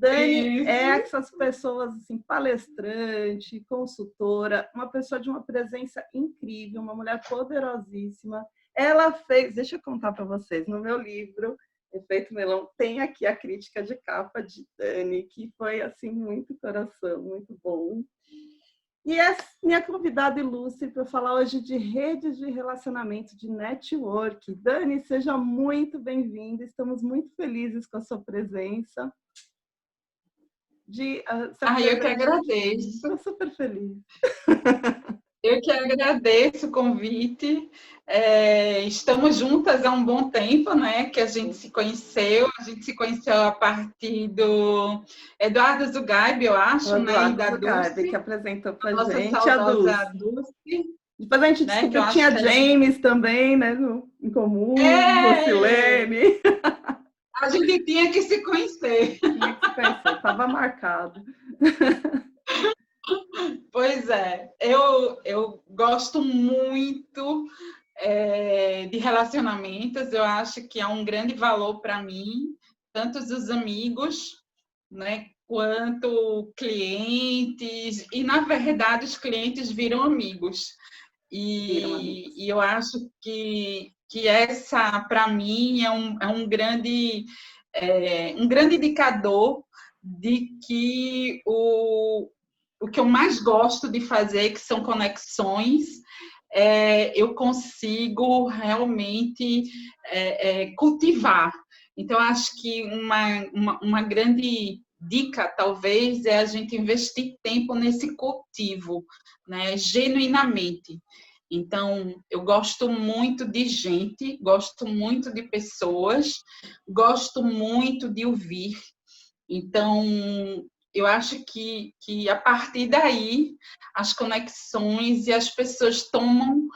Dani é Isso. essas pessoas, assim, palestrante, consultora, uma pessoa de uma presença incrível, uma mulher poderosíssima. Ela fez, deixa eu contar para vocês, no meu livro, Efeito Melão, tem aqui a crítica de capa de Dani, que foi, assim, muito coração, muito bom. E é minha convidada ilustre para falar hoje de redes de relacionamento, de network. Dani, seja muito bem-vinda, estamos muito felizes com a sua presença. Eu que agradeço. Estou super feliz. Eu que agradeço o convite. Estamos juntas há um bom tempo, né? Que a gente se conheceu. A gente se conheceu a partir do Eduardo Zugaib, eu acho, né? E da Zugaib, que Dulce, apresentou para a gente nossa a Dulce. saudosa Dulce. Depois a gente Né? descobriu que tinha James também, né? Em comum, Lucilene. A gente tinha que se conhecer. Tinha que se conhecer, estava marcado. Pois é, eu gosto muito de relacionamentos, eu acho que é um grande valor para mim, tanto os amigos, né, quanto clientes, e na verdade os clientes viram amigos. E eu acho que essa, para mim, é um grande indicador de que o que eu mais gosto de fazer, que são conexões, eu consigo realmente cultivar. Então, acho que uma grande dica, talvez, é a gente investir tempo nesse cultivo, né, genuinamente. Então, eu gosto muito de gente, gosto muito de pessoas, gosto muito de ouvir. Então, eu acho que a partir daí, as conexões e as pessoas tomam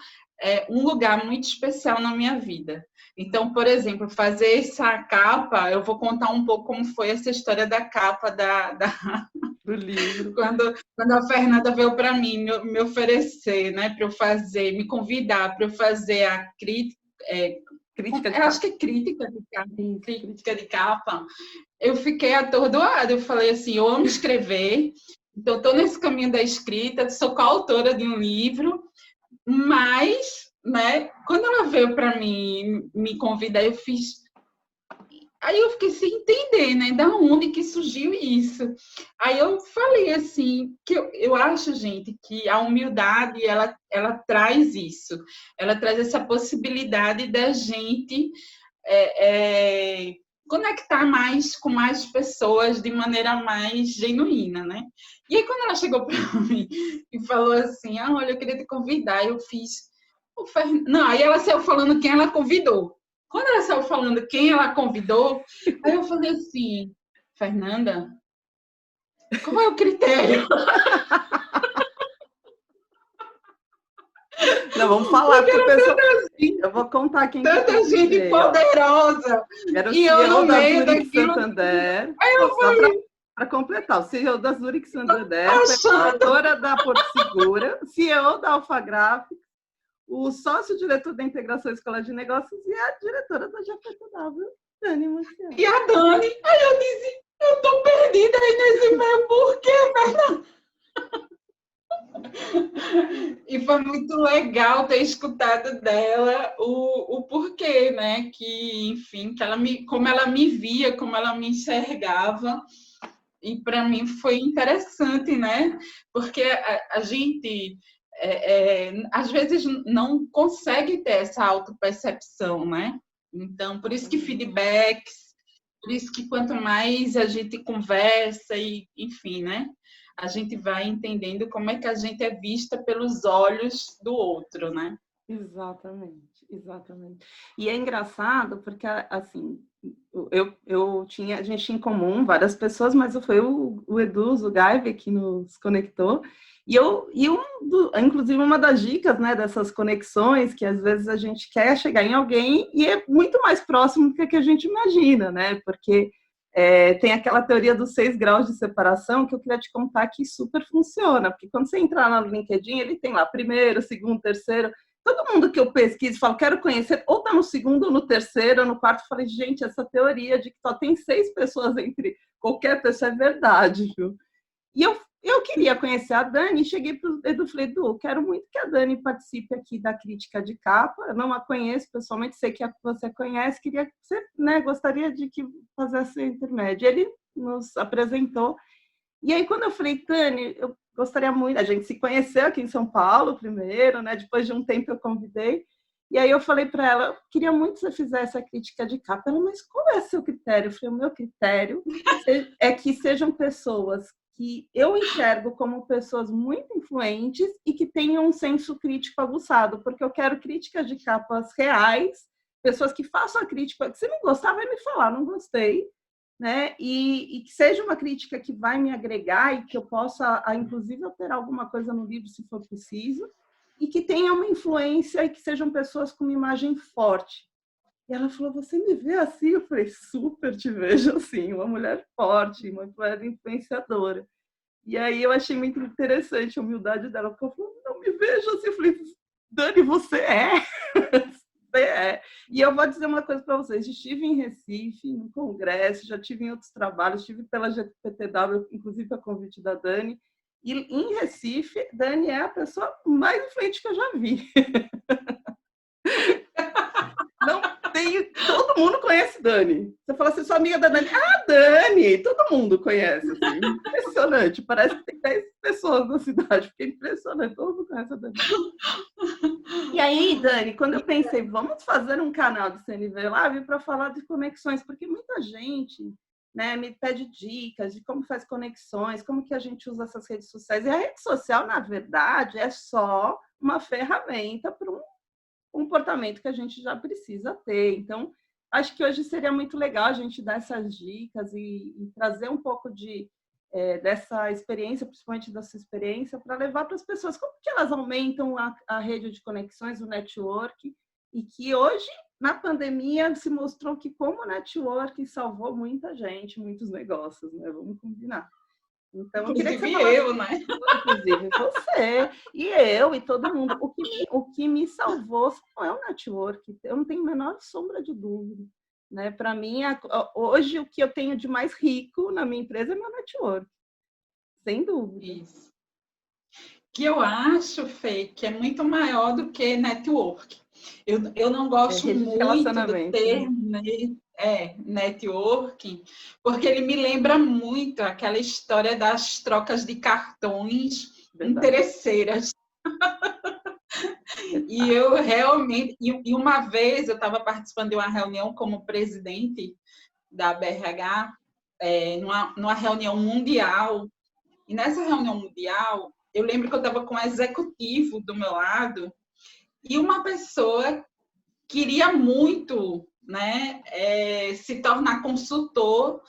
um lugar muito especial na minha vida. Então, por exemplo, fazer essa capa, eu vou contar um pouco como foi essa história da capa do livro. Quando a Fernanda veio para mim me oferecer, né, para eu fazer, me convidar para eu fazer a crítica, acho que é crítica de capa, eu fiquei atordoada. Eu falei assim, eu amo escrever, então estou nesse caminho da escrita, sou coautora de um livro, mas, né, quando ela veio para mim me convidar, eu fiz. Aí eu fiquei sem entender, né, da onde que surgiu isso. Aí eu falei assim, que eu acho, gente, que a humildade, ela traz isso, ela traz essa possibilidade da gente conectar mais com mais pessoas de maneira mais genuína, né? E aí quando ela chegou para mim e falou assim, olha, eu queria te convidar, eu fiz... Não, aí ela saiu falando quem ela convidou. Quando ela saiu falando quem ela convidou, aí eu falei assim, Fernanda, qual é o critério? Não, vamos falar, porque pessoal... eu vou contar quem tanta gente poderosa. Era o CEO da Zurich Santander. Aí eu falei... Para completar, o CEO da Zurich Santander, diretora da Porto Segura, CEO da Alfagraphics, o sócio-diretor da Integração Escola de Negócios e a diretora da GPTW, Dani Marciano. E a Dani, aí eu disse, eu tô perdida aí nesse meio, por quê, Fernanda? E foi muito legal ter escutado dela o porquê, né? Que, enfim, como ela me via, como ela me enxergava. E para mim foi interessante, né? Porque a gente às vezes não consegue ter essa autopercepção, né? Então, por isso que feedbacks, por isso que quanto mais a gente conversa e, enfim, né? A gente vai entendendo como é que a gente é vista pelos olhos do outro, né? Exatamente, exatamente. E é engraçado porque, assim, a gente tinha em comum várias pessoas, mas foi o Edu Zugaib que nos conectou. Inclusive, uma das dicas, né, dessas conexões, que às vezes a gente quer chegar em alguém e é muito mais próximo do que a gente imagina, né? Porque tem aquela teoria dos 6 graus de separação que eu queria te contar que super funciona, porque quando você entrar no LinkedIn, ele tem lá primeiro, segundo, terceiro. todo mundo que eu pesquiso, falo, quero conhecer, ou está no segundo, ou no terceiro, ou no quarto, eu falei, gente, essa teoria de que só tem 6 pessoas entre qualquer pessoa é verdade, viu? E eu queria conhecer a Dani, cheguei para o Edu e falei, Edu, quero muito que a Dani participe aqui da crítica de capa, eu não a conheço pessoalmente, sei que você conhece, queria que você, né, gostaria de que fizesse intermédio. Ele nos apresentou, e aí quando eu falei, Dani, eu gostaria muito, a gente se conheceu aqui em São Paulo primeiro, né, depois de um tempo eu convidei, e aí eu falei para ela, eu queria muito que você fizesse a crítica de capa. Ela, mas qual é o seu critério? Eu falei, o meu critério é que sejam pessoas que eu enxergo como pessoas muito influentes e que tenham um senso crítico aguçado, porque eu quero críticas de capas reais, pessoas que façam a crítica, se não gostar, vai me falar, não gostei, né? E que seja uma crítica que vai me agregar e que eu possa, inclusive, alterar alguma coisa no livro, se for preciso, e que tenha uma influência e que sejam pessoas com uma imagem forte. E ela falou, você me vê assim? Eu falei, super te vejo assim, uma mulher forte, uma mulher influenciadora. E aí eu achei muito interessante a humildade dela, porque ela falou, não me vejo assim. Eu falei, Dani, você é. Você é. E eu vou dizer uma coisa para vocês, estive em Recife, no congresso, já tive em outros trabalhos, estive pela GPTW, inclusive a convite da Dani, e em Recife, Dani é a pessoa mais influente que eu já vi. Não tem, todo mundo conhece Dani. Você fala assim, sua amiga da Dani. Ah, Dani! Todo mundo conhece, assim. Impressionante. Parece que tem 10 pessoas na cidade. Fiquei impressionante. Todo mundo conhece a Dani. E aí, Dani, quando eu pensei, vamos fazer um canal do CNV Live para falar de conexões, porque muita gente, né, me pede dicas de como faz conexões, como que a gente usa essas redes sociais. E a rede social, na verdade, é só uma ferramenta para um comportamento que a gente já precisa ter. Então, acho que hoje seria muito legal a gente dar essas dicas e trazer um pouco dessa experiência, principalmente da sua experiência, para levar para as pessoas como que elas aumentam a rede de conexões, o network, e que hoje, na pandemia, se mostrou que como o network salvou muita gente, muitos negócios, né? Vamos combinar. Então, eu queria que você falasse, eu, né? inclusive você, e eu, e todo mundo. O que me salvou não é o network, eu não tenho a menor sombra de dúvida. Né? Para mim, hoje, o que eu tenho de mais rico na minha empresa é meu network, sem dúvida. Isso. Que eu acho, Fê, que é muito maior do que network. Eu não gosto muito do termo, né? Networking, porque ele me lembra muito aquela história das trocas de cartões interesseiras. E eu realmente... E uma vez eu estava participando de uma reunião como presidente da BRH, numa reunião mundial, e nessa reunião mundial, eu lembro que eu estava com um executivo do meu lado, e uma pessoa queria muito, né, se tornar consultor,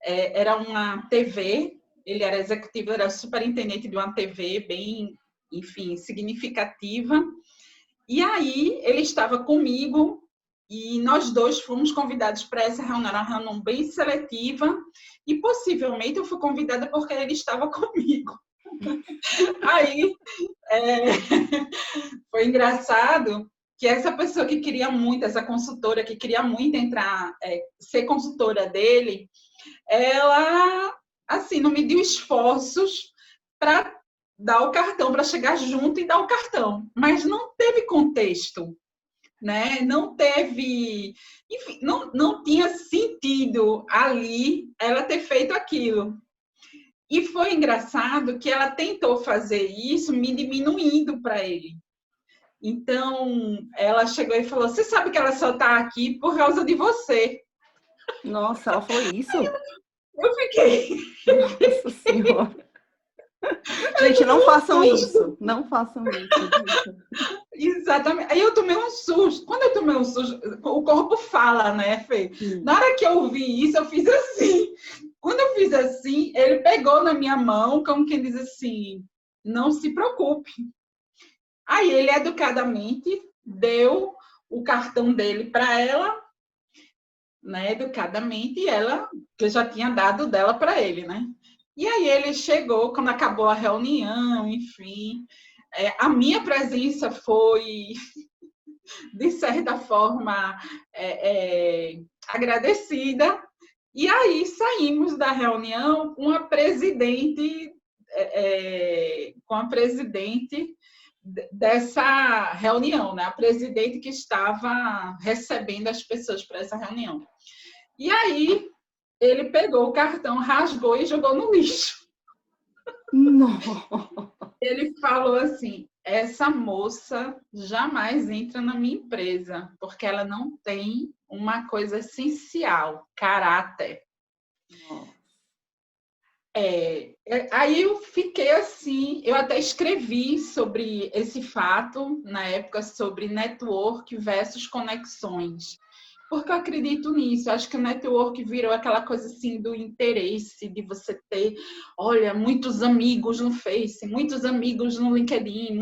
era uma TV, ele era executivo, era superintendente de uma TV bem, enfim, significativa. E aí ele estava comigo e nós dois fomos convidados para essa reunião, era uma reunião bem seletiva, e possivelmente eu fui convidada porque ele estava comigo. Aí foi engraçado que essa pessoa que queria muito, essa consultora que queria muito entrar, ser consultora dele, ela, assim, não mediu esforços para dar o cartão, para chegar junto e dar o cartão, mas não teve contexto, né? Não teve, enfim, não tinha sentido ali ela ter feito aquilo. E foi engraçado que ela tentou fazer isso me diminuindo para ele. Então, ela chegou e falou, você sabe que ela só está aqui por causa de você. Nossa, ela falou isso? Eu fiquei... Nossa Senhora. Gente, não façam isso. Não façam isso. Exatamente. Aí eu tomei um susto. Quando eu tomei um susto, o corpo fala, né, Fê? Na hora que eu ouvi isso, eu fiz assim. Quando eu fiz assim, ele pegou na minha mão, como quem diz assim, não se preocupe. Aí ele educadamente deu o cartão dele para ela, né, educadamente, e ela, que eu já tinha dado dela para ele, né? E aí ele chegou, quando acabou a reunião, enfim, a minha presença foi, de certa forma, agradecida. E aí saímos da reunião com a presidente, dessa reunião, né? A presidente que estava recebendo as pessoas para essa reunião. E aí ele pegou o cartão, rasgou e jogou no lixo. Não. Ele falou assim: essa moça jamais entra na minha empresa, porque ela não tem uma coisa essencial, caráter. Aí eu fiquei assim, eu até escrevi sobre esse fato, na época, sobre network versus conexões. Porque eu acredito nisso, eu acho que o network virou aquela coisa assim do interesse, de você ter, olha, muitos amigos no Face, muitos amigos no LinkedIn,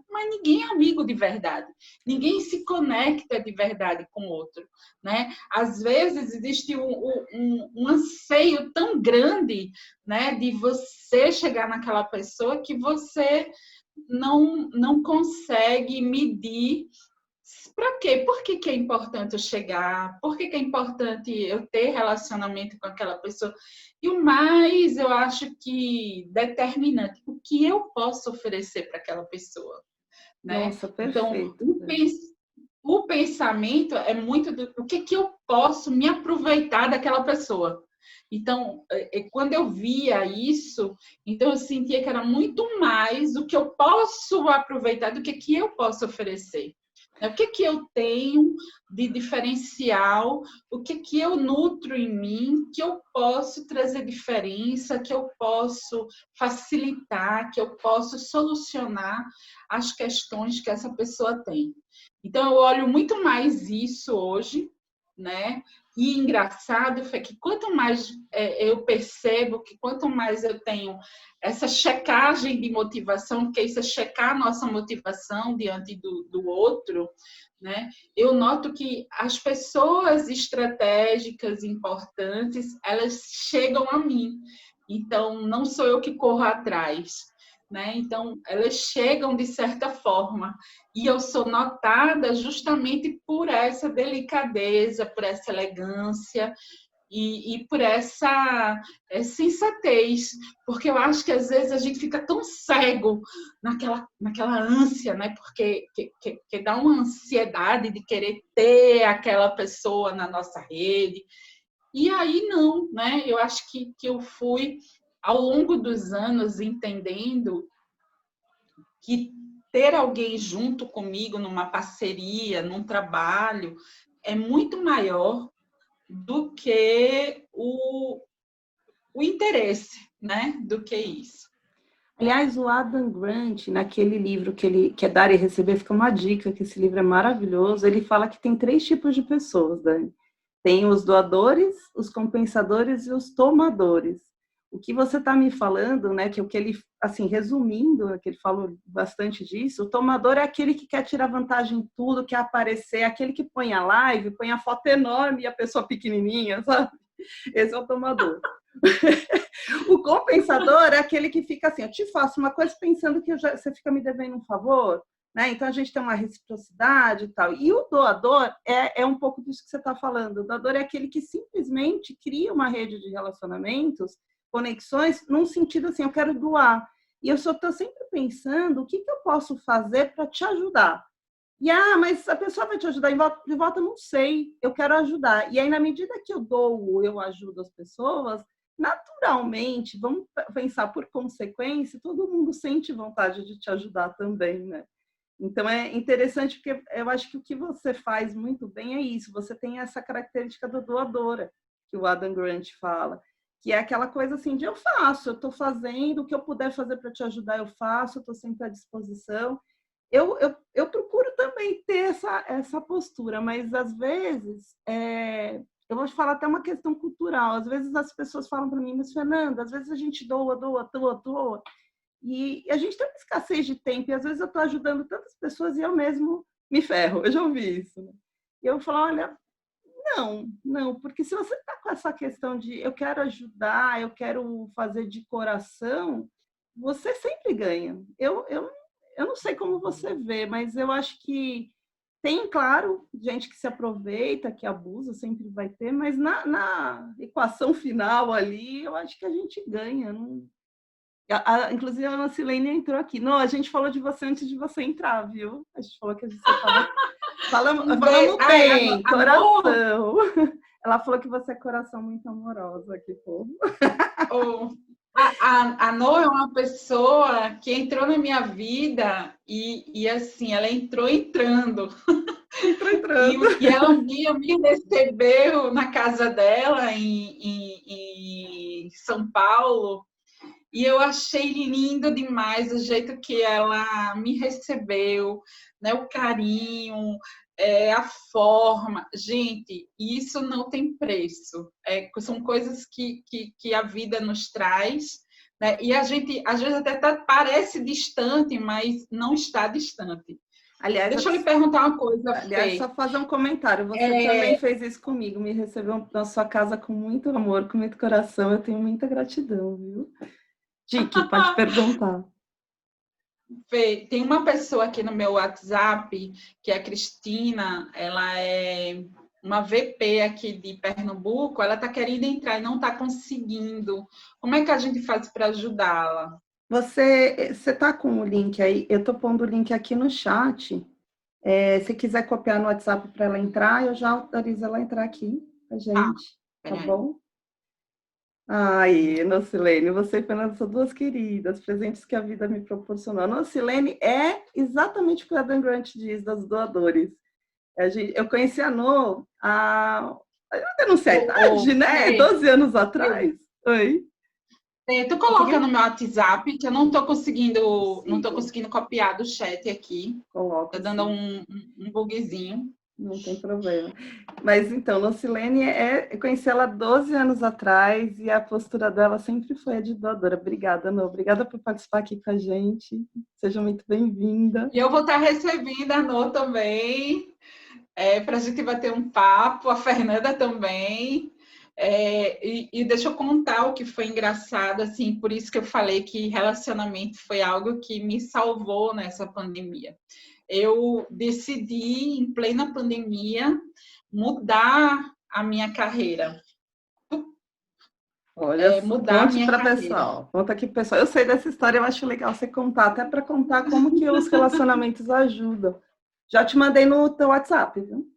mas ninguém é amigo de verdade, ninguém se conecta de verdade com o outro, né? Às vezes existe um anseio tão grande, né, de você chegar naquela pessoa que você não consegue medir. Para quê? Por que é importante eu chegar? Por que é importante eu ter relacionamento com aquela pessoa? E o mais, eu acho que determinante, o que eu posso oferecer para aquela pessoa, né? Nossa, Então, perfeito. o pensamento é muito do que eu posso me aproveitar daquela pessoa. Então, quando eu via isso, então eu sentia que era muito mais o que eu posso aproveitar do que eu posso oferecer. O que eu tenho de diferencial, o que eu nutro em mim, que eu posso trazer diferença, que eu posso facilitar, que eu posso solucionar as questões que essa pessoa tem. Então, eu olho muito mais isso hoje, né? E engraçado foi que quanto mais eu percebo que quanto mais eu tenho essa checagem de motivação, que isso é checar a nossa motivação diante do outro, né? Eu noto que as pessoas estratégicas, importantes, elas chegam a mim. Então, não sou eu que corro atrás, né? Então, elas chegam de certa forma. E eu sou notada justamente por essa delicadeza, por essa elegância e por essa sensatez. Porque eu acho que às vezes a gente fica tão cego naquela ânsia, né? Porque que dá uma ansiedade de querer ter aquela pessoa na nossa rede. E aí não, né? Eu acho que eu fui, ao longo dos anos, entendendo que ter alguém junto comigo numa parceria, num trabalho, é muito maior do que o interesse, né? Do que isso. Aliás, o Adam Grant, naquele livro que é Dar e Receber, fica uma dica, que esse livro é maravilhoso, ele fala que tem 3 tipos de pessoas, Dani. Tem os doadores, os compensadores e os tomadores. O que você está me falando, né, que o que ele, assim, resumindo, que ele falou bastante disso, o tomador é aquele que quer tirar vantagem em tudo, quer aparecer, aquele que põe a live, põe a foto enorme e a pessoa pequenininha, sabe? Esse é o tomador. O compensador é aquele que fica assim, eu te faço uma coisa pensando que você fica me devendo um favor, né? Então a gente tem uma reciprocidade e tal. E o doador é um pouco disso que você está falando. O doador é aquele que simplesmente cria uma rede de relacionamentos, conexões, num sentido assim, eu quero doar. E eu só estou sempre pensando o que eu posso fazer para te ajudar. E, mas a pessoa vai te ajudar de volta? Não sei, eu quero ajudar. E aí, na medida que eu dou, eu ajudo as pessoas, naturalmente, vamos pensar por consequência, todo mundo sente vontade de te ajudar também, né? Então, é interessante porque eu acho que o que você faz muito bem é isso, você tem essa característica do doadora, que o Adam Grant fala, que é aquela coisa assim de eu faço, eu estou fazendo, o que eu puder fazer para te ajudar, eu faço, eu estou sempre à disposição. Eu procuro também ter essa postura, mas às vezes, eu vou te falar até uma questão cultural, às vezes as pessoas falam para mim, mas Fernanda, às vezes a gente doa, e a gente tem uma escassez de tempo, e às vezes eu estou ajudando tantas pessoas e eu mesmo me ferro, eu já ouvi isso. Né? E eu falo, olha, não, porque se você está com essa questão de eu quero ajudar, eu quero fazer de coração, você sempre ganha. eu não sei como você vê, mas eu acho que tem, claro, gente que se aproveita, que abusa, sempre vai ter, mas na equação final ali, eu acho que a gente ganha. Não... inclusive, a Nocilene entrou aqui. Não, a gente falou de você antes de você entrar, viu? A gente falou que você estava... Falamos bem, coração. Ela falou que você é coração muito amoroso aqui, povo. Oh, a No é uma pessoa que entrou na minha vida e assim, ela entrou entrando. Entrou entrando. E ela um dia me recebeu na casa dela em São Paulo. E eu achei lindo demais o jeito que ela me recebeu, né? O carinho, a forma. Gente, isso não tem preço. São coisas que a vida nos traz, né? E a gente, às vezes, até parece distante, mas não está distante. Aliás, deixa eu lhe perguntar uma coisa, aliás, Fê. só fazer um comentário. Você também fez isso comigo, me recebeu na sua casa com muito amor, com muito coração. Eu tenho muita gratidão, viu? Dique, pode perguntar. Fê, tem uma pessoa aqui no meu WhatsApp, que é a Cristina, ela é uma VP aqui de Pernambuco, ela está querendo entrar e não está conseguindo. Como é que a gente faz para ajudá-la? Você está com o link aí? Eu estou pondo o link aqui no chat. Se quiser copiar no WhatsApp para ela entrar, eu já autorizo ela a entrar aqui com a gente. Tá bom? Ai, Nocilene, você e Fernanda são duas queridas, presentes que a vida me proporcionou. A Nocilene é exatamente o que a Dan Grant diz das doadores. Eu conheci a No eu não sei a idade, né? 12 anos atrás. Oi. Tu coloca no meu WhatsApp, que eu não estou conseguindo copiar do chat aqui. Coloca. Tá dando um bugzinho. Não tem problema. Mas então, Nocilene, eu conheci ela 12 anos atrás e a postura dela sempre foi a de doadora. Obrigada, No. Obrigada por participar aqui com a gente. Seja muito bem-vinda. E eu vou estar recebendo a No também, para a gente bater um papo, a Fernanda também. E deixa eu contar o que foi engraçado, assim, por isso que eu falei que relacionamento foi algo que me salvou nessa pandemia. Eu decidi, em plena pandemia, mudar a minha carreira. Olha, mudar a minha carreira. Pessoal. Conta aqui, pessoal. Eu sei dessa história, eu acho legal você contar, até para contar como que os relacionamentos ajudam. Já te mandei no teu WhatsApp, viu?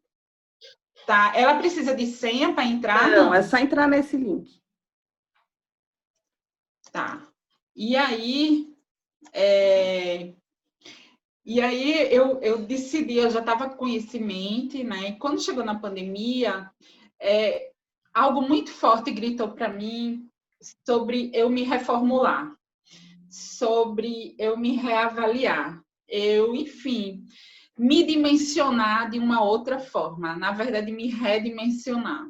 Tá. Ela precisa de senha para entrar? Não, é só entrar nesse link. Tá. E aí, eu decidi, eu já estava com isso em mente, né? E quando chegou na pandemia, algo muito forte gritou para mim sobre eu me reformular, sobre eu me reavaliar, enfim, me dimensionar de uma outra forma, na verdade, me redimensionar.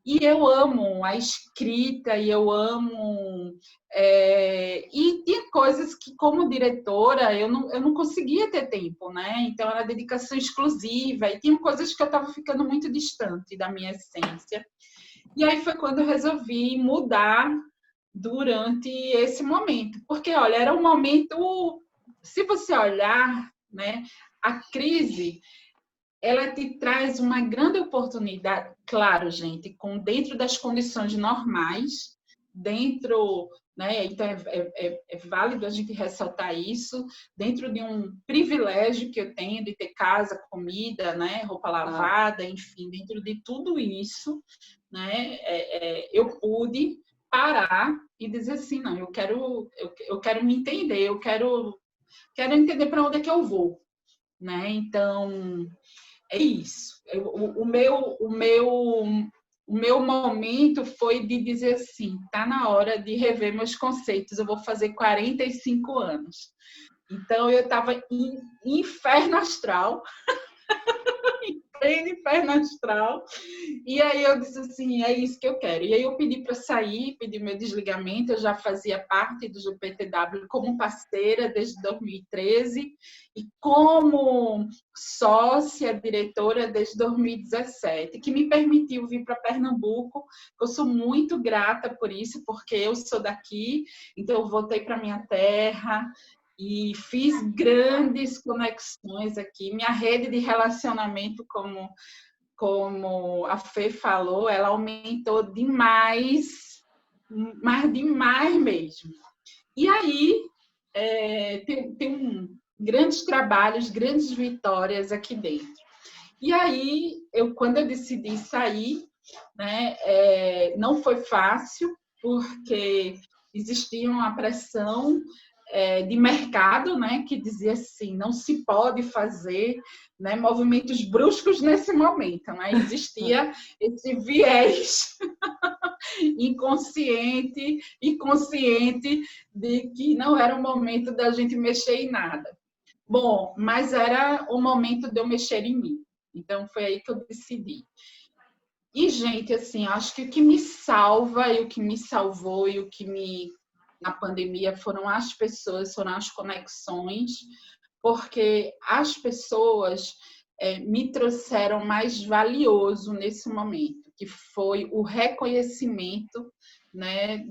E eu amo a escrita, e eu amo... e tinha coisas que, como diretora, eu não conseguia ter tempo, né? Então, era dedicação exclusiva, e tinha coisas que eu estava ficando muito distante da minha essência. E aí foi quando eu resolvi mudar durante esse momento. Porque, olha, era um momento... Se você olhar, né, a crise... ela te traz uma grande oportunidade, claro, gente, dentro das condições normais, dentro, né, então é válido a gente ressaltar isso, dentro de um privilégio que eu tenho de ter casa, comida, né, roupa lavada, enfim, dentro de tudo isso, né, eu pude parar e dizer assim, não, eu quero me entender, eu quero entender para onde é que eu vou, né, então... é isso. O meu momento foi de dizer assim, tá na hora de rever meus conceitos, eu vou fazer 45 anos. Então, eu estava em inferno astral, em pleno inferno astral, e aí eu disse assim, é isso que eu quero. E aí eu pedi para sair, pedi meu desligamento, eu já fazia parte do GPTW como parceira desde 2013 e como sócia, diretora desde 2017, que me permitiu vir para Pernambuco. Eu sou muito grata por isso, porque eu sou daqui, então eu voltei para minha terra, e fiz grandes conexões aqui. Minha rede de relacionamento, como a Fê falou, ela aumentou demais, mas demais mesmo. E aí, tem grandes trabalhos, grandes vitórias aqui dentro. E aí, quando eu decidi sair, né, não foi fácil, porque existia uma pressão de mercado, né, que dizia assim, não se pode fazer, né, movimentos bruscos nesse momento, né? Existia esse viés inconsciente e consciente de que não era o momento da gente mexer em nada. Bom, mas era o momento de eu mexer em mim. Então, foi aí que eu decidi. E, gente, assim, acho que o que me salva e o que me salvou e o que na pandemia foram as pessoas, foram as conexões, porque as pessoas me trouxeram mais valioso nesse momento, que foi o reconhecimento, né,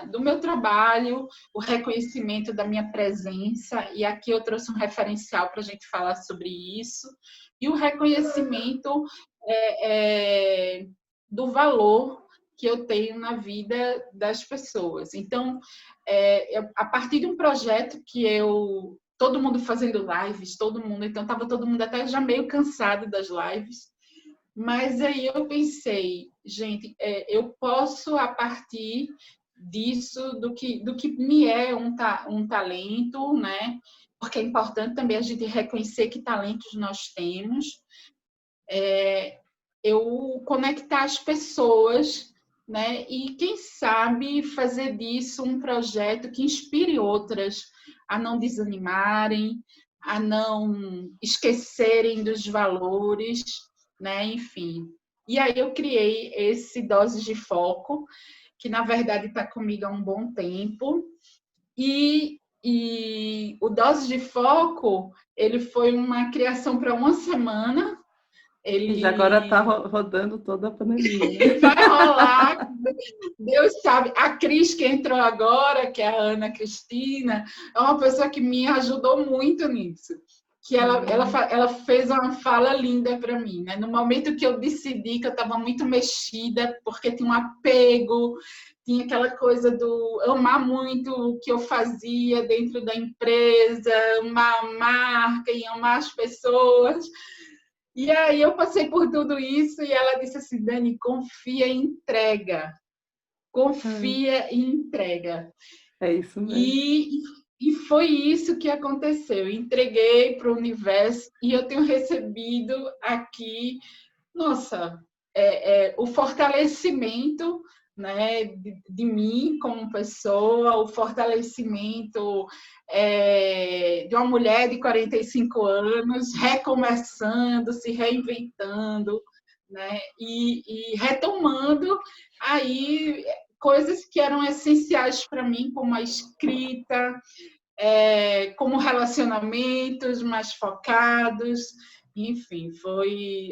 do meu trabalho, o reconhecimento da minha presença, e aqui eu trouxe um referencial para a gente falar sobre isso, e o reconhecimento do valor que eu tenho na vida das pessoas. Então, a partir de um projeto que todo mundo fazendo lives, então estava todo mundo até já meio cansado das lives, mas aí eu pensei, gente, eu posso, a partir disso, do que me é um talento, né? Porque é importante também a gente reconhecer que talentos nós temos, eu conectar as pessoas, né? E quem sabe fazer disso um projeto que inspire outras a não desanimarem, a não esquecerem dos valores, né? Enfim. E aí eu criei esse Doses de Foco, que na verdade está comigo há um bom tempo. E o Doses de Foco, ele foi uma criação para uma semana. E já agora está rodando toda a pandemia, né? Vai rolar, Deus sabe. A Cris, que entrou agora, que é a Ana Cristina, é uma pessoa que me ajudou muito nisso. Que ela fez uma fala linda para mim, né? No momento que eu decidi que eu estava muito mexida, porque tinha um apego, tinha aquela coisa do amar muito o que eu fazia dentro da empresa, amar a marca e amar as pessoas. E aí eu passei por tudo isso e ela disse assim, Dani, confia e entrega. Confia e entrega. É isso mesmo. E foi isso que aconteceu. Entreguei para o universo e eu tenho recebido aqui, nossa, o fortalecimento, né, de mim como pessoa, o fortalecimento de uma mulher de 45 anos, recomeçando, se reinventando, né, e retomando aí coisas que eram essenciais para mim, como a escrita, como relacionamentos mais focados, enfim,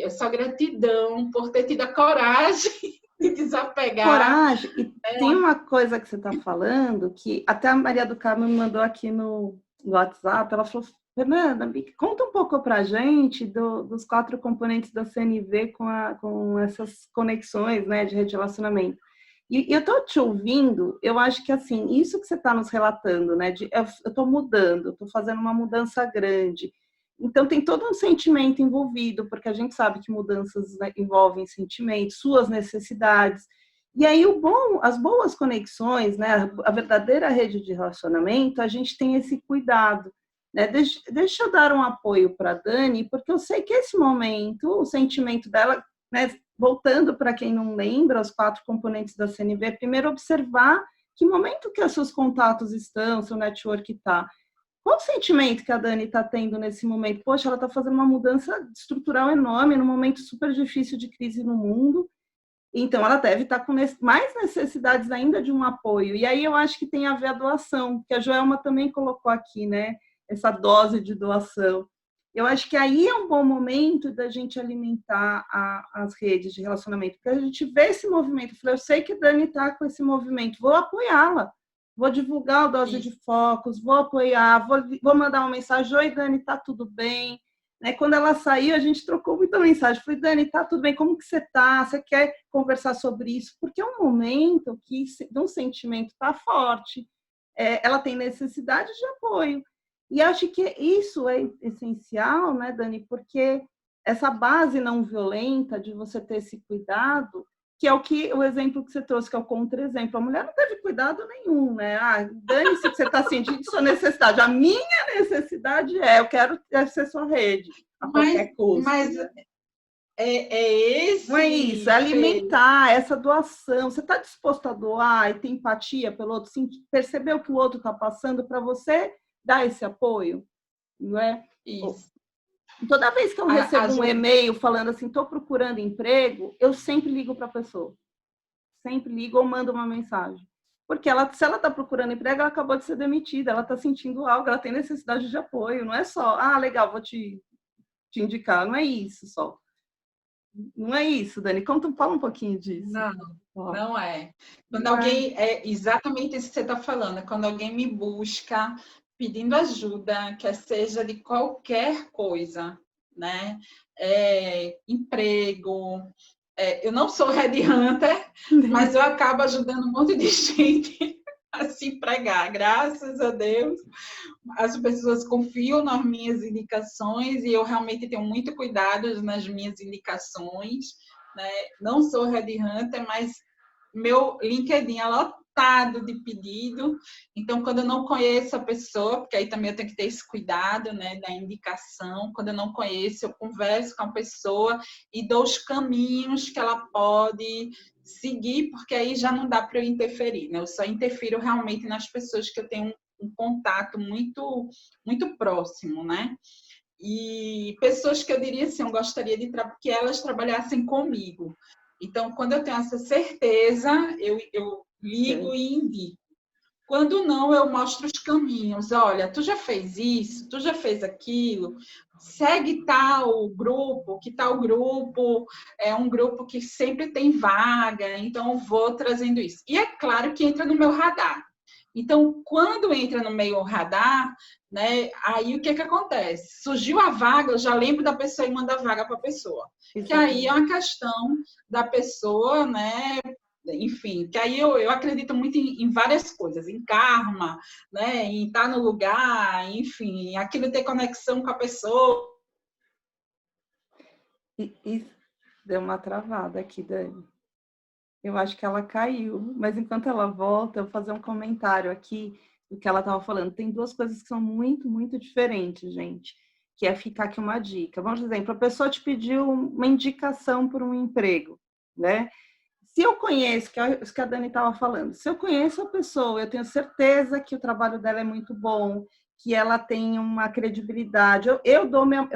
é só gratidão por ter tido a coragem de desapegar. Coragem. E tem uma coisa que você está falando, que até a Maria do Carmo me mandou aqui no WhatsApp, ela falou, Fernanda, conta um pouco para a gente dos 4 componentes da CNV com essas conexões, né, de rede de relacionamento. E eu estou te ouvindo, eu acho que assim, isso que você está nos relatando, né, eu estou mudando, estou fazendo uma mudança grande. Então, tem todo um sentimento envolvido, porque a gente sabe que mudanças, né, envolvem sentimentos, suas necessidades. E aí, as boas conexões, né, a verdadeira rede de relacionamento, a gente tem esse cuidado. Né? Deixa eu dar um apoio para a Dani, porque eu sei que esse momento, o sentimento dela, né, voltando para quem não lembra, os 4 componentes da CNV, primeiro observar que momento que os seus contatos estão, seu network está. Qual o sentimento que a Dani está tendo nesse momento? Poxa, ela está fazendo uma mudança estrutural enorme, num momento super difícil de crise no mundo. Então, ela deve estar com mais necessidades ainda de um apoio. E aí eu acho que tem a ver a doação, que a Joelma também colocou aqui, né? Essa dose de doação. Eu acho que aí é um bom momento da gente alimentar as redes de relacionamento, porque a gente vê esse movimento. Eu falei, eu sei que a Dani está com esse movimento, vou apoiá-la. vou divulgar o Dose Isso. de Focos, vou apoiar, vou mandar uma mensagem, oi, Dani, tá tudo bem? Né? Quando ela saiu, a gente trocou muita mensagem. Falei, Dani, tá tudo bem? Como que você tá? Você quer conversar sobre isso? Porque é um momento que um sentimento tá forte. Ela tem necessidade de apoio. E acho que isso é essencial, né, Dani? Porque essa base não violenta de você ter esse cuidado, que é o exemplo que você trouxe, que é o contra-exemplo. A mulher não teve cuidado nenhum, né? Dane-se que você está sentindo sua necessidade. A minha necessidade eu quero ser sua rede, a qualquer custo. Mas esse... Não é isso, é alimentar essa doação. Você está disposto a doar e ter empatia pelo outro, perceber o que o outro está passando para você dar esse apoio, não é? Isso. Toda vez que eu recebo um e-mail falando assim, estou procurando emprego, eu sempre ligo para a pessoa. Sempre ligo ou mando uma mensagem. Porque se ela está procurando emprego, ela acabou de ser demitida, ela está sentindo algo, ela tem necessidade de apoio. Não é só, legal, vou te indicar. Não é isso só. Não é isso, Dani. Fala um pouquinho disso. Não é. Quando alguém... É exatamente isso que você está falando. Quando alguém me busca pedindo ajuda, quer seja de qualquer coisa, né? Emprego. Eu não sou headhunter, mas eu acabo ajudando um monte de gente a se empregar. Graças a Deus, as pessoas confiam nas minhas indicações e eu realmente tenho muito cuidado nas minhas indicações, né? Não sou headhunter, mas meu LinkedIn é lotado de pedido. Então, quando eu não conheço a pessoa, porque aí também eu tenho que ter esse cuidado, né, da indicação. Quando eu não conheço, eu converso com a pessoa e dou os caminhos que ela pode seguir, porque aí já não dá para eu interferir, né? Eu só interfiro realmente nas pessoas que eu tenho um contato muito, muito próximo, né? E pessoas que eu diria assim, eu gostaria que elas trabalhassem comigo. Então, quando eu tenho essa certeza, eu ligo e indico. Quando não, eu mostro os caminhos. Olha, tu já fez isso, tu já fez aquilo, segue tal grupo, que tal grupo é um grupo que sempre tem vaga, então eu vou trazendo isso. E é claro que entra no meu radar. Então, quando entra no meio radar, né, aí o que acontece? Surgiu a vaga, eu já lembro da pessoa e mando a vaga para a pessoa. Que aí é uma questão da pessoa, né? Enfim, que aí eu acredito muito em várias coisas, em karma, né? Em estar no lugar, enfim, aquilo ter conexão com a pessoa. E deu uma travada aqui, Dani. Eu acho que ela caiu, mas enquanto ela volta, eu vou fazer um comentário aqui do que ela estava falando. Tem duas coisas que são muito, muito diferentes, gente, que é ficar aqui uma dica. Vamos dizer, a pessoa te pediu uma indicação por um emprego, né? Se eu conheço, que é isso que a Dani estava falando, se eu conheço a pessoa, eu tenho certeza que o trabalho dela é muito bom, que ela tem uma credibilidade, eu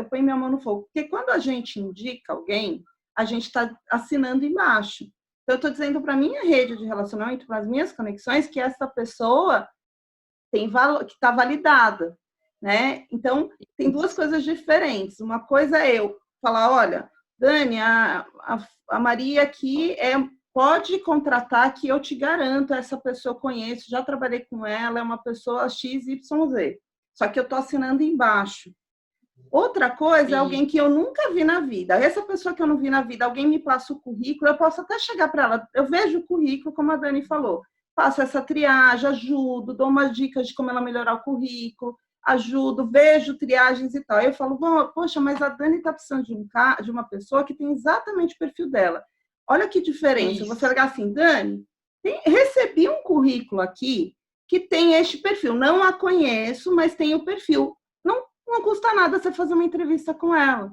ponho minha mão no fogo. Porque quando a gente indica alguém, a gente está assinando embaixo. Então, eu estou dizendo para a minha rede de relacionamento, para as minhas conexões, que essa pessoa tem valor, que está validada, né? Então, tem duas coisas diferentes. Uma coisa é eu falar, olha, Dani, a Maria aqui pode contratar que eu te garanto, essa pessoa eu conheço, já trabalhei com ela, é uma pessoa XYZ. Só que eu estou assinando embaixo. Outra coisa é alguém que eu nunca vi na vida. Essa pessoa que eu não vi na vida, alguém me passa o currículo, eu posso até chegar para ela, eu vejo o currículo, como a Dani falou, faço essa triagem, ajudo, dou umas dicas de como ela melhorar o currículo, ajudo, vejo triagens e tal. Aí eu falo, poxa, mas a Dani está precisando de uma pessoa que tem exatamente o perfil dela. Olha que diferença. Você ligar assim, Dani, recebi um currículo aqui que tem este perfil. Não a conheço, mas tem o perfil. Não custa nada você fazer uma entrevista com ela.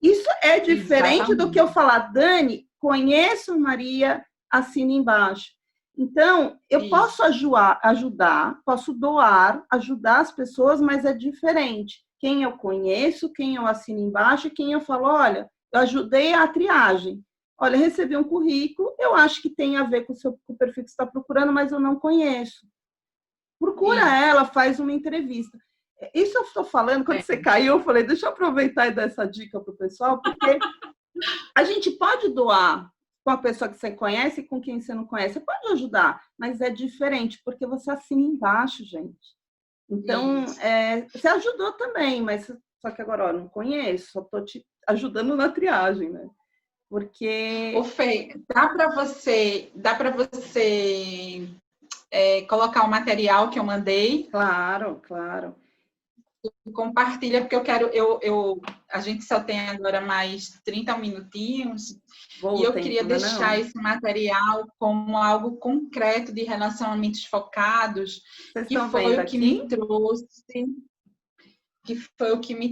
Isso é diferente do que eu falar, Dani, conheço Maria, assina embaixo. Então, eu posso ajudar, posso doar, ajudar as pessoas, mas é diferente. Quem eu conheço, quem eu assino embaixo, quem eu falo, olha, eu ajudei a triagem. Olha, recebi um currículo, eu acho que tem a ver com o perfil que você está procurando, mas eu não conheço. Procura ela, faz uma entrevista. Isso eu estou falando, quando você caiu, eu falei, deixa eu aproveitar e dar essa dica para o pessoal, porque a gente pode doar, com a pessoa que você conhece e com quem você não conhece. Você pode ajudar, mas é diferente, porque você assina embaixo, gente. Então, você ajudou também, mas só que agora, ó, não conheço, só estou te ajudando na triagem, né? Porque... Ô, Fê, dá para você colocar o material que eu mandei? Claro, claro. Compartilha, porque eu quero, a gente só tem agora mais 30 minutinhos, e O eu tempo, queria não é deixar não? esse material como algo concreto de relacionamentos focados, Vocês que estão foi vendo o que me aqui?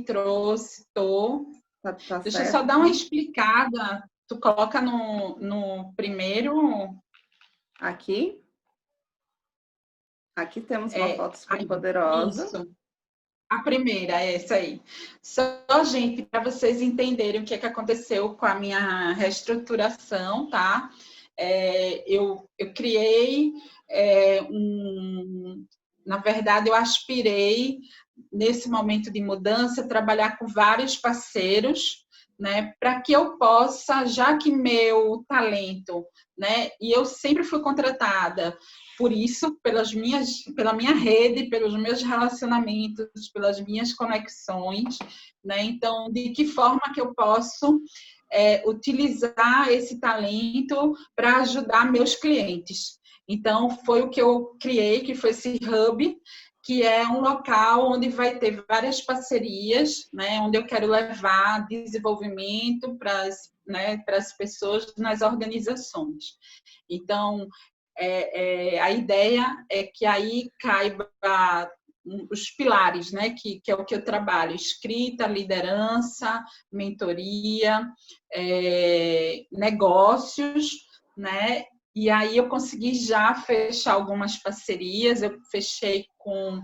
trouxe, tô. Tá Deixa eu só certo dar uma aqui? explicada. Tu coloca no primeiro. Aqui? Aqui temos uma foto super Aí, poderosa. isso. A primeira é essa aí. Só, gente, para vocês entenderem o que aconteceu com a minha reestruturação, tá? Eu criei na verdade, eu aspirei, nesse momento de mudança, trabalhar com vários parceiros, né? Para que eu possa, já que meu talento, né? E eu sempre fui contratada por isso, pela minha rede, pelos meus relacionamentos, pelas minhas conexões, né? Então, de que forma que eu posso utilizar esse talento para ajudar meus clientes? Então, foi o que eu criei, que foi esse hub, que é um local onde vai ter várias parcerias, né? Onde eu quero levar desenvolvimento para as pessoas nas organizações. Então, a ideia é que aí caiba os pilares, né, que é o que eu trabalho: escrita, liderança, mentoria, negócios, né? E aí eu consegui já fechar algumas parcerias. Eu fechei com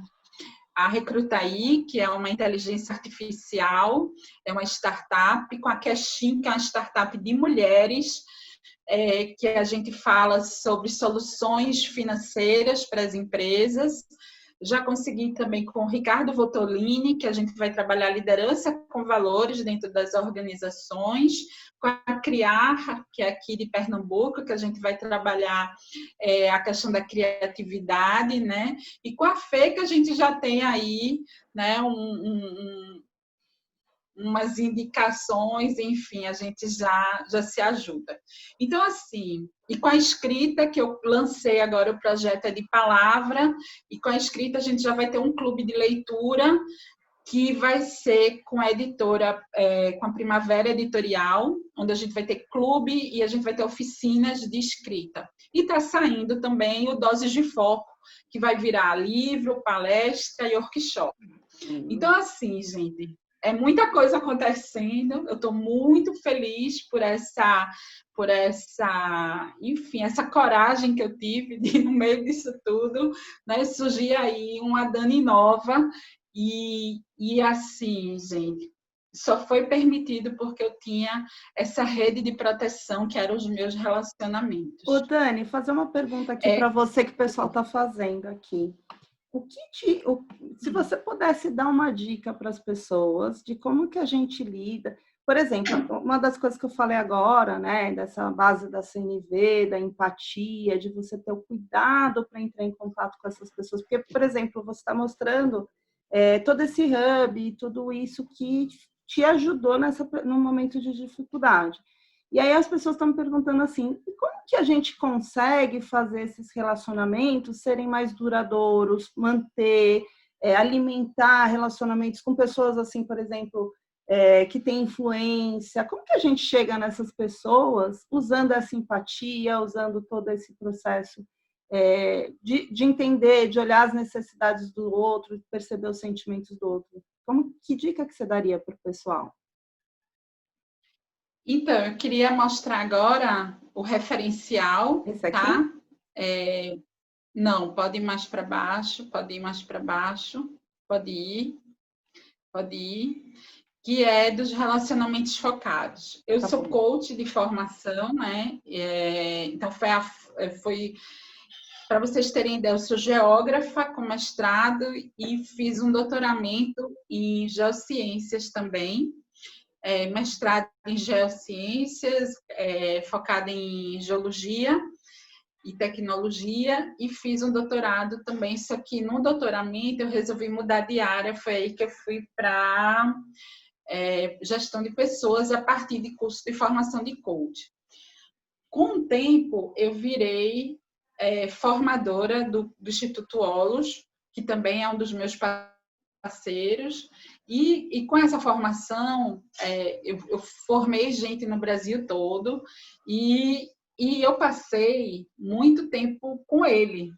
a Recrutaí, que é uma inteligência artificial, é uma startup, com a Keshin, que é uma startup de mulheres, que a gente fala sobre soluções financeiras para as empresas. Já consegui também com o Ricardo Votolini, que a gente vai trabalhar liderança com valores dentro das organizações, com a Criar, que é aqui de Pernambuco, que a gente vai trabalhar a questão da criatividade, né? E com a Fê, que a gente já tem aí, né, umas indicações, enfim, a gente já se ajuda. Então, assim, e com a escrita, que eu lancei agora, o projeto é de palavra, e com a escrita a gente já vai ter um clube de leitura, que vai ser com a editora, com a Primavera Editorial, onde a gente vai ter clube e a gente vai ter oficinas de escrita. E está saindo também o Doses de Foco, que vai virar livro, palestra e workshop. Então, assim, gente, é muita coisa acontecendo. Eu estou muito feliz por essa, enfim, essa coragem que eu tive de, no meio disso tudo, né, surgir aí uma Dani nova. E assim, gente, só foi permitido porque eu tinha essa rede de proteção que eram os meus relacionamentos. Ô, Dani, fazer uma pergunta aqui para você que o pessoal está fazendo aqui. Se você pudesse dar uma dica para as pessoas de como que a gente lida, por exemplo, uma das coisas que eu falei agora, né, dessa base da CNV, da empatia, de você ter o cuidado para entrar em contato com essas pessoas, porque, por exemplo, você está mostrando todo esse hub e tudo isso que te ajudou no momento de dificuldade. E aí as pessoas estão me perguntando assim, como que a gente consegue fazer esses relacionamentos serem mais duradouros, manter, alimentar relacionamentos com pessoas assim, por exemplo, que têm influência? Como que a gente chega nessas pessoas usando essa empatia, usando todo esse processo de entender, de olhar as necessidades do outro, de perceber os sentimentos do outro? Que dica que você daria para o pessoal? Então, eu queria mostrar agora o referencial, Esse aqui? tá? Não, pode ir mais para baixo, pode ir mais para baixo, pode ir, que é dos relacionamentos focados. Eu sou coach de formação, né? Então, foi para vocês terem ideia, eu sou geógrafa com mestrado e fiz um doutoramento em geociências também. mestrado em geociências, focada em geologia e tecnologia, e fiz um doutorado também, só que no doutoramento eu resolvi mudar de área, foi aí que eu fui para gestão de pessoas a partir de curso de formação de coach. Com o tempo, eu virei formadora do Instituto Olos, que também é um dos meus parceiros, e com essa formação, eu formei gente no Brasil todo, e eu passei muito tempo com ele,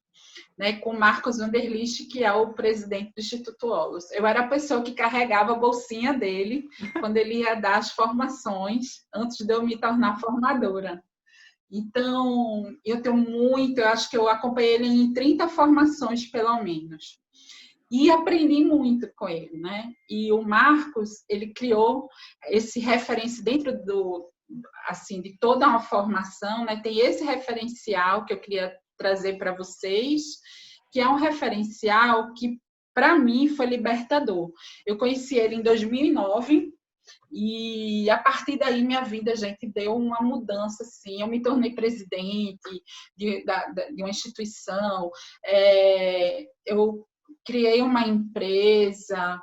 né, com o Marcos Vanderlist, que é o presidente do Instituto Olos. Eu era a pessoa que carregava a bolsinha dele quando ele ia dar as formações, antes de eu me tornar formadora. Então, eu acho que eu acompanhei ele em 30 formações, pelo menos. E aprendi muito com ele, né? E o Marcos, ele criou esse referência dentro assim, de toda uma formação, né? Tem esse referencial que eu queria trazer para vocês, que é um referencial que, para mim, foi libertador. Eu conheci ele em 2009, e a partir daí minha vida, gente, deu uma mudança, assim. Eu me tornei presidente de uma instituição, eu criei uma empresa,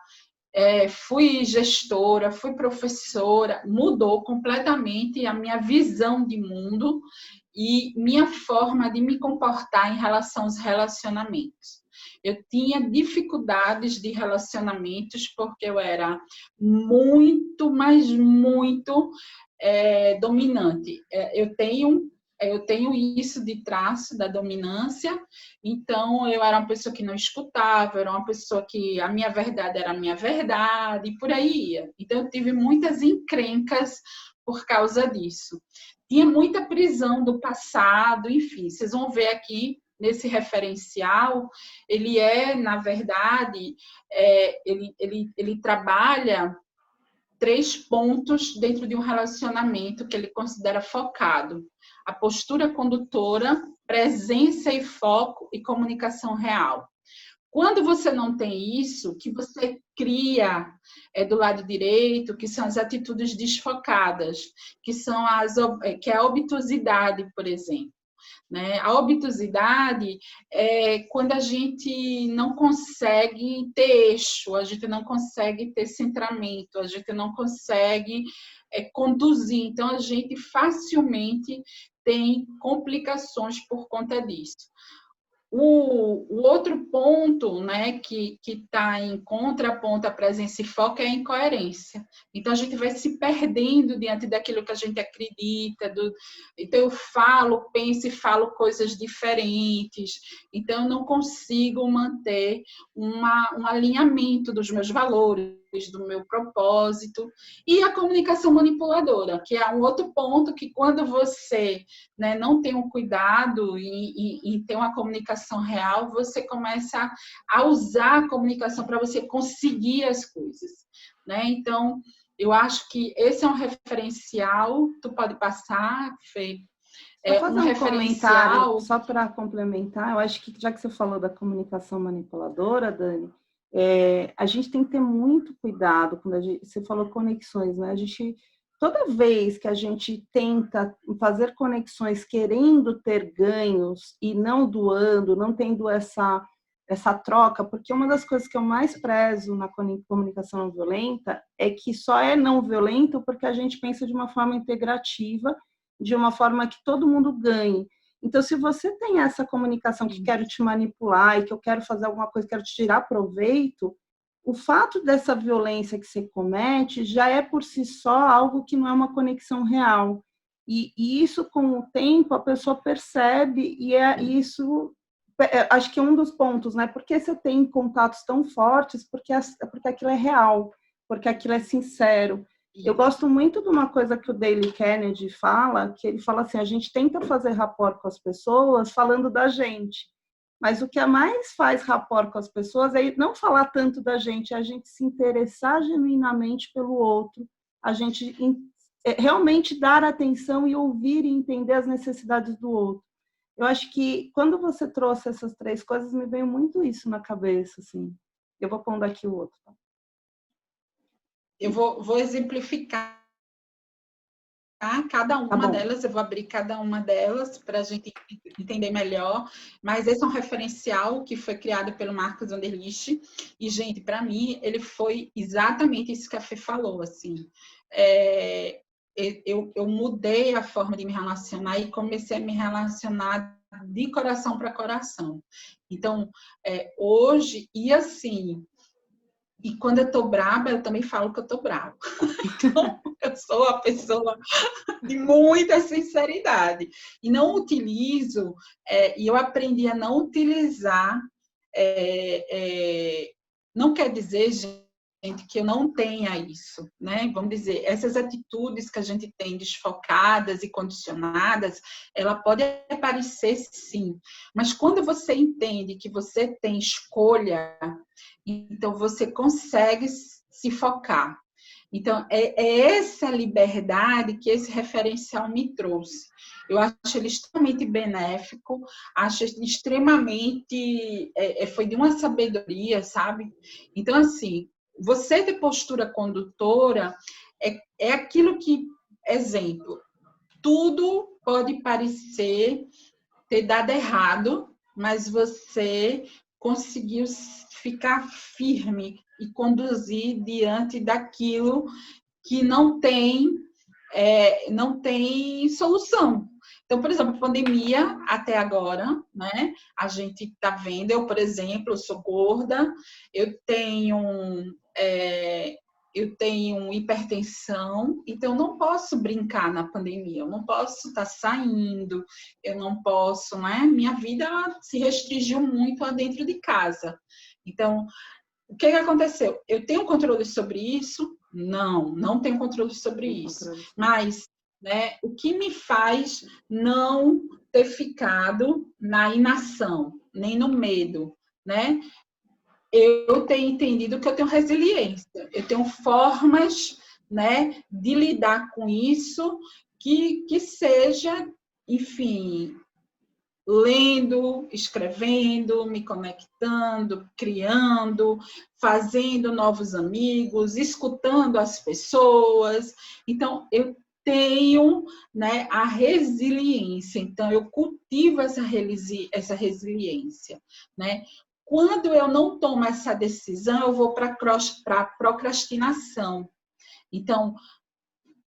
fui gestora, fui professora, mudou completamente a minha visão de mundo e minha forma de me comportar em relação aos relacionamentos. Eu tinha dificuldades de relacionamentos porque eu era muito, mas muito dominante. Eu tenho isso de traço da dominância, então eu era uma pessoa que não escutava, era uma pessoa que a minha verdade era a minha verdade, e por aí ia. Então eu tive muitas encrencas por causa disso. Tinha muita prisão do passado, enfim, vocês vão ver aqui nesse referencial, ele na verdade, ele trabalha 3 pontos dentro de um relacionamento que ele considera focado: a postura condutora, presença e foco e comunicação real. Quando você não tem isso, o que você cria do lado direito, que são as atitudes desfocadas, que é a obtusidade, por exemplo. Né? A obtusidade é quando a gente não consegue ter eixo, a gente não consegue ter centramento, a gente não consegue conduzir. Então, a gente facilmente tem complicações por conta disso. O outro ponto, né, que está em contraponto à presença e foco é a incoerência. Então, a gente vai se perdendo diante daquilo que a gente acredita. Então, eu penso e falo coisas diferentes. Então, eu não consigo manter um alinhamento dos meus valores, do meu propósito. E a comunicação manipuladora, que é um outro ponto que, quando você, né, não tem um cuidado em ter uma comunicação real, você começa a usar a comunicação para você conseguir as coisas, né? Então, eu acho que esse é um referencial. Tu pode passar, Fê? Vou fazer um comentário só para complementar. Eu acho que, já que você falou da comunicação manipuladora, Dani, a gente tem que ter muito cuidado quando você falou conexões, né? Toda vez que a gente tenta fazer conexões querendo ter ganhos e não doando, não tendo essa troca, porque uma das coisas que eu mais prezo na comunicação não violenta é que só é não violento porque a gente pensa de uma forma integrativa, de uma forma que todo mundo ganhe. Então, se você tem essa comunicação que quero te manipular e que eu quero fazer alguma coisa, quero te tirar proveito, o fato dessa violência que você comete já é por si só algo que não é uma conexão real. E isso, com o tempo, a pessoa percebe, e isso, acho que é um dos pontos, né? Por que você tem contatos tão fortes? Porque aquilo é real, porque aquilo é sincero. Eu gosto muito de uma coisa que o Dale Carnegie fala, que ele fala assim: a gente tenta fazer rapport com as pessoas falando da gente, mas o que mais faz rapport com as pessoas é não falar tanto da gente, é a gente se interessar genuinamente pelo outro, a gente realmente dar atenção e ouvir e entender as necessidades do outro. Eu acho que quando você trouxe essas 3 coisas, me veio muito isso na cabeça, assim. Eu vou pondo aqui o outro, tá? eu vou exemplificar cada uma delas, eu vou abrir cada uma delas para a gente entender melhor, mas esse é um referencial que foi criado pelo Marcos Wanderlich, e, gente, para mim, ele foi exatamente isso que a Fê falou, assim, eu mudei a forma de me relacionar e comecei a me relacionar de coração para coração. Então, hoje, e assim, e quando eu tô braba, eu também falo que eu tô brava. Então, eu sou uma pessoa de muita sinceridade. E não utilizo, e eu aprendi a não utilizar, não quer dizer, gente, que eu não tenha isso, né? Vamos dizer, essas atitudes que a gente tem desfocadas e condicionadas, ela pode aparecer sim, mas quando você entende que você tem escolha, então você consegue se focar. Então, é essa liberdade que esse referencial me trouxe. Eu acho ele extremamente benéfico, acho extremamente... foi de uma sabedoria, sabe? Então, assim, você ter postura condutora é aquilo que, exemplo, tudo pode parecer ter dado errado, mas você conseguiu ficar firme e conduzir diante daquilo que não tem solução. Então, por exemplo, a pandemia até agora, né? A gente está vendo, eu, por exemplo, eu sou gorda, eu tenho hipertensão, então eu não posso brincar na pandemia, eu não posso estar saindo, eu não posso, né? Minha vida se restringiu muito lá dentro de casa. Então, o que aconteceu? Eu tenho controle sobre isso? Não tenho controle sobre isso. Mas, né, o que me faz não ter ficado na inação, nem no medo, né? Eu tenho entendido que eu tenho resiliência, eu tenho formas, né, de lidar com isso que seja, enfim, lendo, escrevendo, me conectando, criando, fazendo novos amigos, escutando as pessoas. Então, eu tenho, né, a resiliência. Então, eu cultivo essa resiliência, né? Quando eu não tomo essa decisão, eu vou para a procrastinação. Então,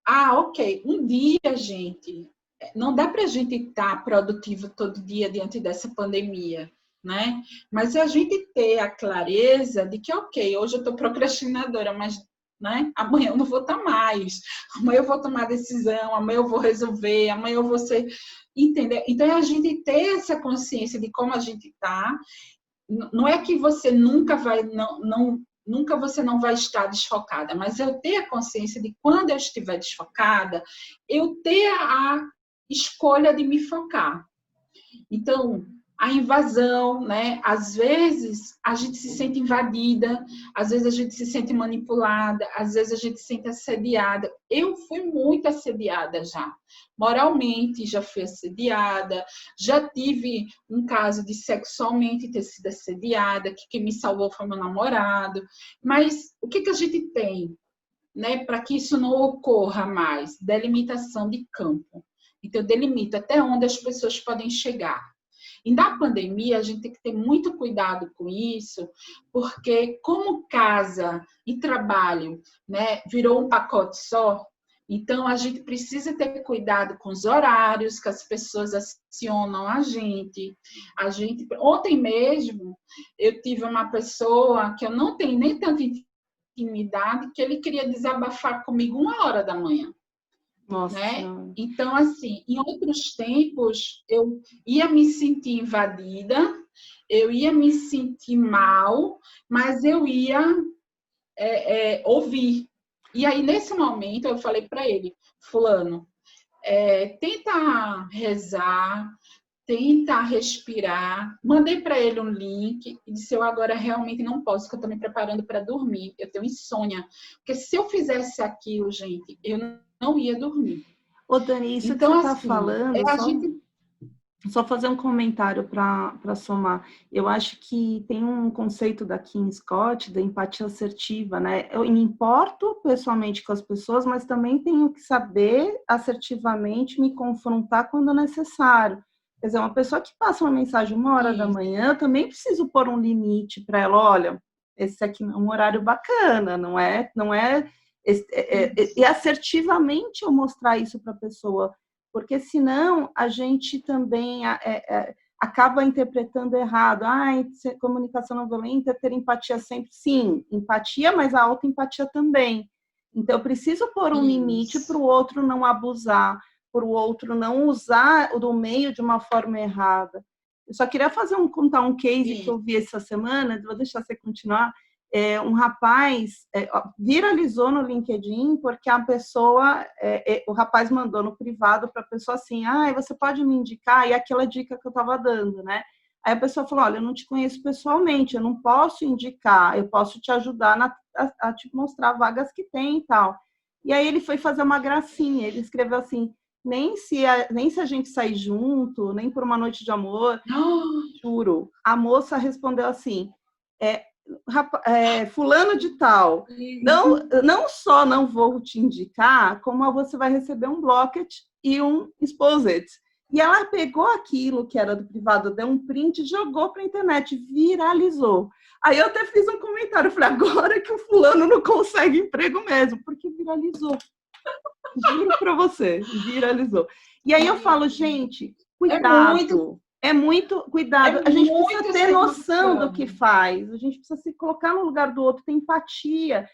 ok, um dia, gente, não dá para a gente estar produtivo todo dia diante dessa pandemia, né? Mas a gente ter a clareza de que, ok, hoje eu estou procrastinadora, mas, né, amanhã eu não vou estar mais, amanhã eu vou tomar decisão, amanhã eu vou resolver, amanhã eu vou ser... Entendeu? Então, é a gente ter essa consciência de como a gente está. Não é que você nunca vai... Nunca você não vai estar desfocada, mas eu ter a consciência de quando eu estiver desfocada, eu ter a escolha de me focar. Então, a invasão, né? Às vezes a gente se sente invadida, às vezes a gente se sente manipulada, às vezes a gente se sente assediada. Eu fui muito assediada já. Moralmente já fui assediada, já tive um caso de sexualmente ter sido assediada, que quem me salvou foi meu namorado. Mas o que a gente tem, né, para que isso não ocorra mais? Delimitação de campo. Então, eu delimito até onde as pessoas podem chegar. E na pandemia, a gente tem que ter muito cuidado com isso, porque como casa e trabalho, né, virou um pacote só, então a gente precisa ter cuidado com os horários que as pessoas acionam a gente. Ontem mesmo, eu tive uma pessoa que eu não tenho nem tanta intimidade, que ele queria desabafar comigo 1h da manhã. Nossa, né? Então, assim, em outros tempos, eu ia me sentir invadida, eu ia me sentir mal, mas eu ia ouvir. E aí, nesse momento, eu falei para ele, fulano, tenta rezar, tenta respirar. Mandei para ele um link e disse, eu agora realmente não posso, porque eu estou me preparando para dormir, eu tenho insônia. Porque se eu fizesse aquilo, gente, eu não ia dormir. Ô, Dani, isso então, que você está assim, falando, a gente... Só fazer um comentário para somar. Eu acho que tem um conceito da Kim Scott, da empatia assertiva, né? Eu me importo pessoalmente com as pessoas, mas também tenho que saber assertivamente me confrontar quando necessário. Quer dizer, uma pessoa que passa uma mensagem 1h da manhã, eu também preciso pôr um limite para ela. Olha, esse aqui é um horário bacana, não é? E assertivamente eu mostrar isso para a pessoa, porque senão a gente também acaba interpretando errado. Comunicação não violenta é ter empatia sempre. Sim, empatia, mas a autoempatia também. Então, eu preciso pôr um limite para o outro não abusar, para o outro não usar o meio de uma forma errada. Eu só queria contar um case que eu vi essa semana, vou deixar você continuar. Um rapaz viralizou no LinkedIn porque a pessoa, o rapaz mandou no privado para a pessoa assim, você pode me indicar? E aquela dica que eu estava dando, né? Aí a pessoa falou, olha, eu não te conheço pessoalmente, eu não posso indicar, eu posso te ajudar a te mostrar vagas que tem e tal. E aí ele foi fazer uma gracinha, ele escreveu assim, nem se a gente sair junto, nem por uma noite de amor, juro. A moça respondeu assim, fulano de tal, não só não vou te indicar, como você vai receber um blocked e um exposed. E ela pegou aquilo que era do privado, deu um print, jogou para a internet, viralizou. Aí eu até fiz um comentário, falei, agora que o fulano não consegue emprego mesmo, porque viralizou. Juro para você, viralizou. E aí eu falo, gente, cuidado. É muito cuidado. A gente precisa ter noção do que faz. A gente precisa se colocar no lugar do outro, ter empatia.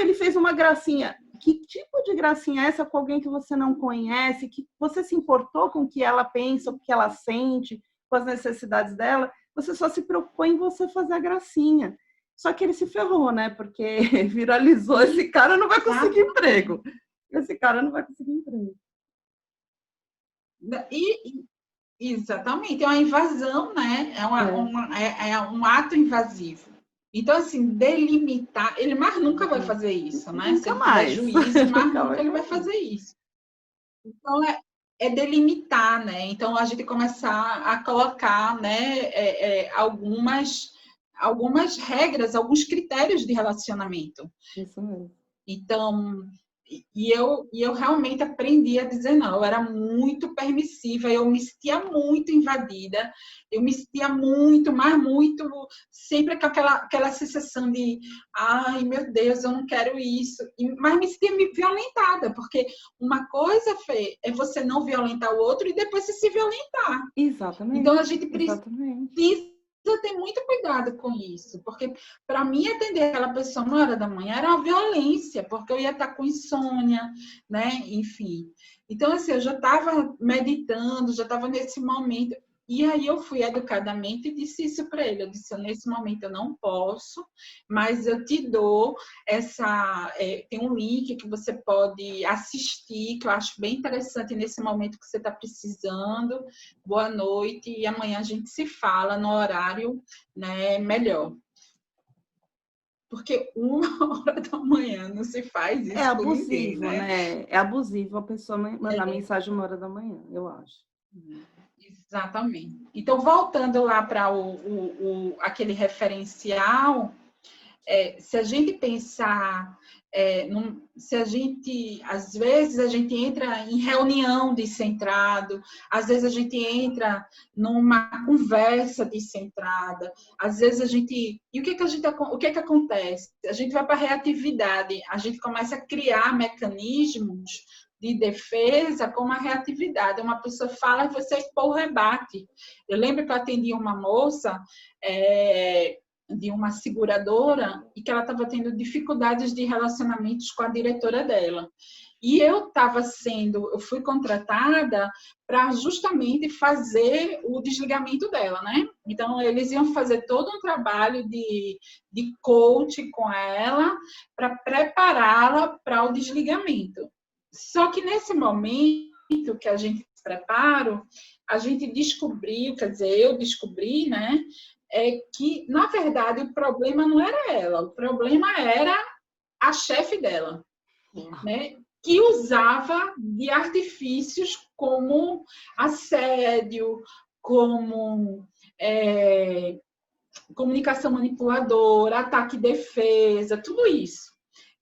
Ele fez uma gracinha. Que tipo de gracinha é essa com alguém que você não conhece, que você se importou com o que ela pensa, o que ela sente, com as necessidades dela? Você só se preocupou em você fazer a gracinha. Só que ele se ferrou, né? Porque viralizou. Esse cara não vai conseguir emprego. Esse cara não vai conseguir emprego. Exatamente, é uma invasão, né? É um ato invasivo. Então, assim, delimitar, ele mais nunca vai fazer isso, né? Nunca Se ele mais. tiver juízo, mais nunca ele vai fazer isso. Então, é delimitar, né? Então, a gente começar a colocar, né, algumas regras, alguns critérios de relacionamento. Isso mesmo. Então, eu realmente aprendi a dizer não. Eu era muito permissiva, eu me sentia muito invadida, eu me sentia muito, mas muito, sempre com aquela sensação de, ai, meu Deus, eu não quero isso. Mas me sentia violentada, porque uma coisa, Fê, é você não violentar o outro e depois você se violentar. Exatamente. Então, a gente precisa ter muito cuidado com isso, porque para mim atender aquela pessoa 1h da manhã era uma violência, porque eu ia estar com insônia, né? Enfim. Então, assim, eu já estava meditando, já estava nesse momento. E aí eu fui educadamente e disse isso para ele. Eu disse, nesse momento eu não posso, mas eu te dou tem um link que você pode assistir, que eu acho bem interessante nesse momento que você está precisando. Boa noite, e amanhã a gente se fala no horário, né, melhor. Porque 1h da manhã não se faz isso. É abusivo, ninguém, né? É abusivo a pessoa mandar mensagem 1h da manhã, eu acho. Exatamente. Então, voltando lá para aquele referencial, se a gente pensar, às vezes a gente entra em reunião descentrado, às vezes a gente entra numa conversa descentrada, às vezes a gente... E o que que acontece? A gente vai para a reatividade, a gente começa a criar mecanismos de defesa com uma reatividade. Uma pessoa fala e você o rebate. Eu lembro que eu atendi uma moça de uma seguradora e que ela estava tendo dificuldades de relacionamentos com a diretora dela. E eu fui contratada para justamente fazer o desligamento dela, né? Então, eles iam fazer todo um trabalho de coach com ela para prepará-la para o desligamento. Só que nesse momento que a gente se prepara, a gente descobriu, quer dizer, eu descobri, né? Que, na verdade, o problema não era ela, o problema era a chefe dela, né? que usava de artifícios como assédio, como comunicação manipuladora, ataque e defesa, tudo isso.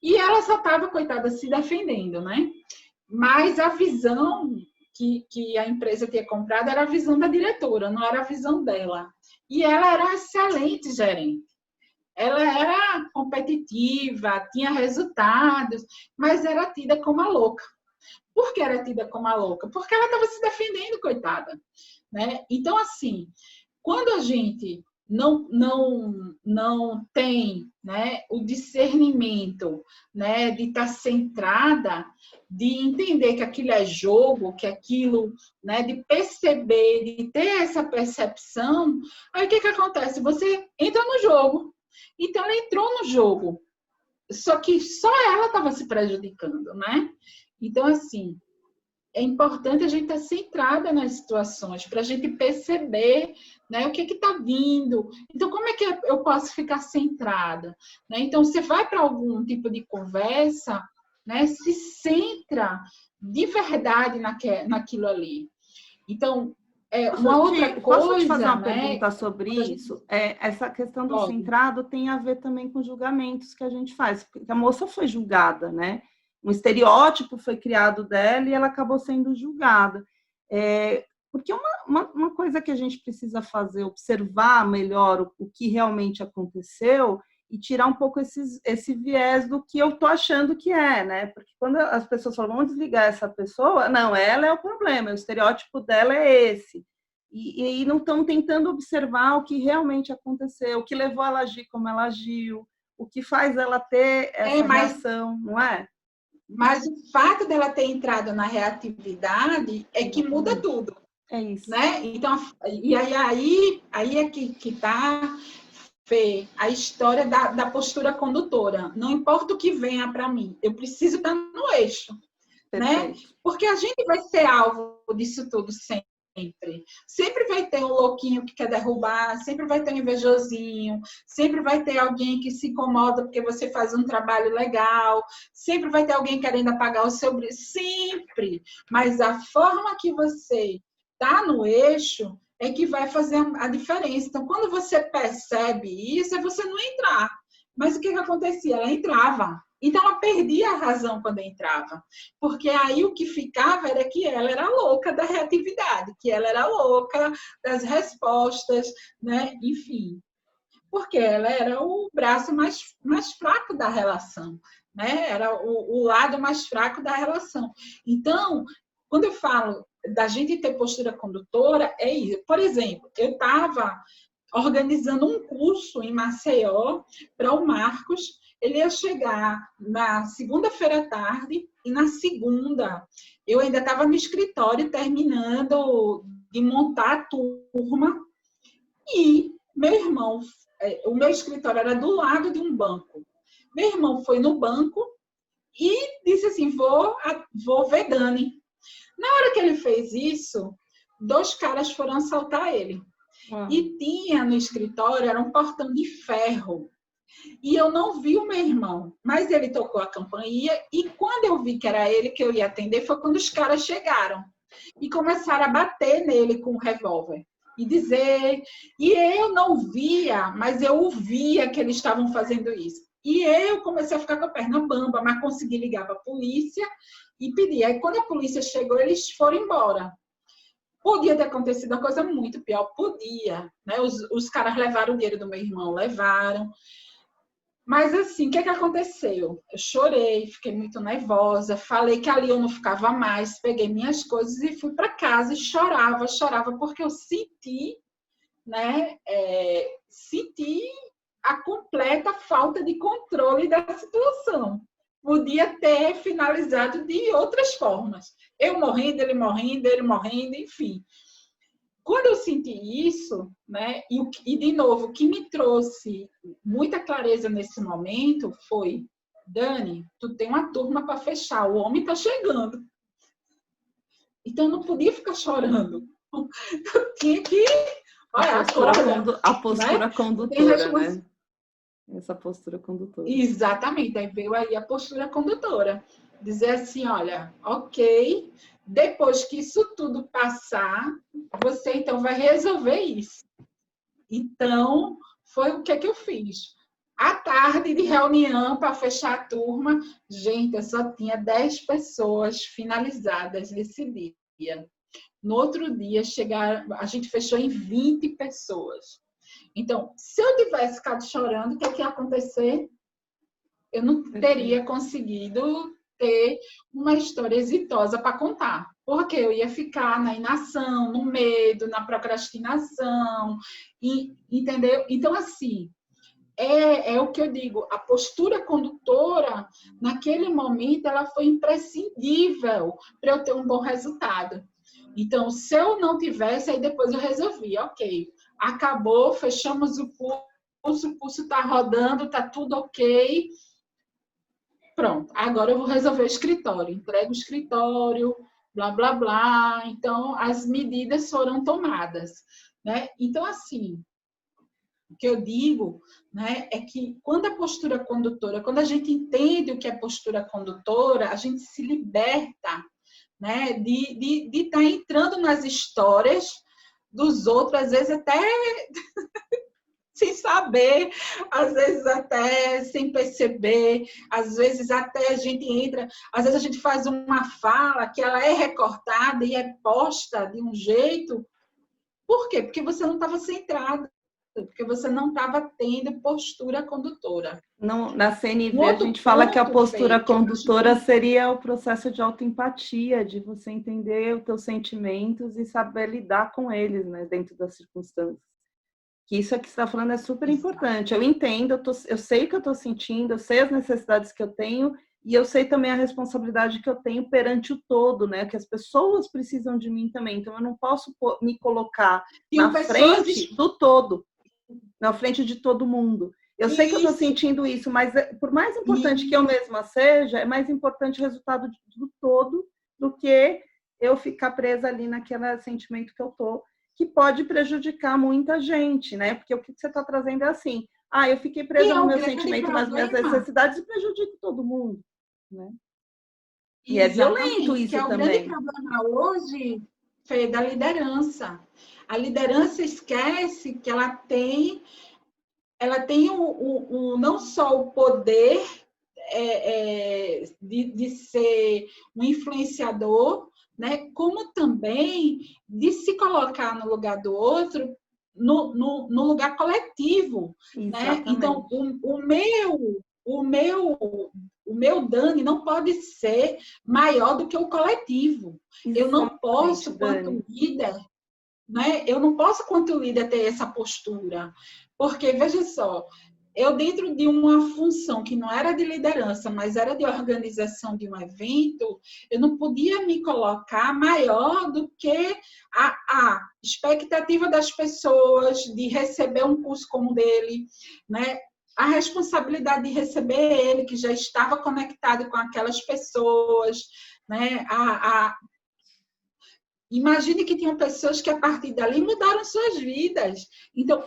E ela só estava, coitada, se defendendo, né? Mas a visão que a empresa tinha comprado era a visão da diretora, não era a visão dela. E ela era excelente gerente. Ela era competitiva, tinha resultados, mas era tida como a louca. Por que era tida como a louca? Porque ela estava se defendendo, coitada. Né? Então, assim, quando a gente não tem, né, o discernimento, né, de estar centrada, de entender que aquilo é jogo, que aquilo, né, de perceber, de ter essa percepção, aí o que acontece? Você entra no jogo. Então, ela entrou no jogo, só que só ela estava se prejudicando, né? Então, assim, é importante a gente estar centrada nas situações, para a gente perceber, né, o que está vindo. Então, como é que eu posso ficar centrada? Né? Então, você vai para algum tipo de conversa, né, se centra de verdade naquilo ali. Então, uma outra coisa... Posso te fazer uma né, pergunta sobre isso? Essa questão do centrado tem a ver também com julgamentos que a gente faz. Porque a moça foi julgada, né? Um estereótipo foi criado dela e ela acabou sendo julgada. Porque uma coisa que a gente precisa fazer, observar melhor o que realmente aconteceu e tirar um pouco esse viés do que eu estou achando que é, né? Porque quando as pessoas falam, vamos desligar essa pessoa, não, ela é o problema, o estereótipo dela é esse. E não estão tentando observar o que realmente aconteceu, o que levou ela a agir como ela agiu, o que faz ela ter essa reação, não é? Mas o fato dela ter entrado na reatividade é que muda tudo. É isso. Né? Então, e aí é que está, Fê, a história da postura condutora. Não importa o que venha para mim, eu preciso estar no eixo. Né? Porque a gente vai ser alvo disso tudo sempre. Sempre vai ter um louquinho que quer derrubar, sempre vai ter um invejosinho, sempre vai ter alguém que se incomoda porque você faz um trabalho legal, sempre vai ter alguém querendo apagar o seu brilho, sempre. Mas a forma que você está no eixo é que vai fazer a diferença. Então, quando você percebe isso, é você não entrar. Mas o que acontecia? Ela entrava. Então, ela perdia a razão quando entrava. Porque aí o que ficava era que ela era louca da reatividade, que ela era louca das respostas, né? Enfim. Porque ela era o braço mais fraco da relação, né? Era o lado mais fraco da relação. Então, quando eu falo da gente ter postura condutora, é isso. Por exemplo, eu estava organizando um curso em Maceió para o Marcos. Ele ia chegar na segunda-feira à tarde e na segunda eu ainda estava no escritório terminando de montar a turma e meu irmão, o meu escritório era do lado de um banco. Meu irmão foi no banco e disse assim, vou ver Dani. Na hora que ele fez isso, 2 caras foram assaltar ele. E tinha no escritório, era um portão de ferro. E eu não vi o meu irmão, mas ele tocou a campainha e quando eu vi que era ele que eu ia atender, foi quando os caras chegaram e começaram a bater nele com o revólver. E dizer... E eu não via, mas eu ouvia que eles estavam fazendo isso. E eu comecei a ficar com a perna bamba, mas consegui ligar para a polícia e pedir. Aí quando a polícia chegou, eles foram embora. Podia ter acontecido uma coisa muito pior, podia, né? Os caras levaram o dinheiro do meu irmão, levaram. Mas assim, o que aconteceu? Eu chorei, fiquei muito nervosa, falei que ali eu não ficava mais, peguei minhas coisas e fui para casa e chorava, porque eu senti, né? Senti a completa falta de controle da situação. Podia ter finalizado de outras formas. Eu morrendo, ele morrendo, enfim. Quando eu senti isso, né, e de novo, o que me trouxe muita clareza nesse momento foi, Dani, tu tem uma turma para fechar, o homem está chegando. Então, eu não podia ficar chorando. Eu tinha que... Olha, a postura condutora, né? Essa postura condutora. Exatamente, aí veio aí a postura condutora. dizer assim, olha, ok, depois que isso tudo passar, você então vai resolver isso. Então, foi o que é que eu fiz. À tarde de reunião para fechar a turma, gente, eu só tinha 10 pessoas finalizadas nesse dia. No outro dia, a gente fechou em 20 pessoas. Então, se eu tivesse ficado chorando, o que é que ia acontecer? Eu não teria conseguido ter uma história exitosa para contar, porque eu ia ficar na inação, no medo, na procrastinação, entendeu? Então, assim, é o que eu digo, a postura condutora, naquele momento, ela foi imprescindível para eu ter um bom resultado. Então, se eu não tivesse, aí depois eu resolvi, ok, acabou, fechamos o curso está rodando, está tudo ok. Pronto, agora eu vou resolver o escritório, entrego o escritório, blá, blá, blá. Então, as medidas foram tomadas, né? Então, assim, o que eu digo, né, é que quando a postura condutora, quando a gente entende o que é postura condutora, a gente se liberta, né, de estar entrando nas histórias dos outros, às vezes até sem saber, às vezes até sem perceber, às vezes até a gente entra, às vezes a gente faz uma fala que ela é recortada e é posta de um jeito. Por quê? Porque você não estava centrado, porque você não estava tendo postura condutora. Não, na CNV, a gente fala que a postura condutora seria o processo de autoempatia, de você entender os teus sentimentos e saber lidar com eles, né, dentro das circunstâncias. Que isso que você está falando é super importante. Eu entendo, eu sei o que eu estou sentindo, eu sei as necessidades que eu tenho e eu sei também a responsabilidade que eu tenho perante o todo, né? Que as pessoas precisam de mim também. Então, eu não posso me colocar na frente do todo, na frente de todo mundo. Eu sei que eu estou sentindo isso, mas por mais importante que eu mesma seja, é mais importante o resultado do todo do que eu ficar presa ali naquele sentimento que eu estou, que pode prejudicar muita gente, né? Porque o que você está trazendo é assim, eu fiquei presa no meu sentimento, nas minhas necessidades e prejudico todo mundo, né? E é violento isso também. O grande problema hoje, Fê, da liderança. A liderança esquece que ela tem não só o poder de ser um influenciador, né, como também de se colocar no lugar do outro, no lugar coletivo. Né? Então, o meu dano não pode ser maior do que o coletivo. Exatamente, eu não posso, quanto líder, né? Eu não posso, quanto líder, ter essa postura. Porque, veja só, eu dentro de uma função que não era de liderança, mas era de organização de um evento, eu não podia me colocar maior do que a expectativa das pessoas de receber um curso como o dele, né? A responsabilidade de receber ele, que já estava conectado com aquelas pessoas, né? Imagine que tinham pessoas que, a partir dali, mudaram suas vidas. Então,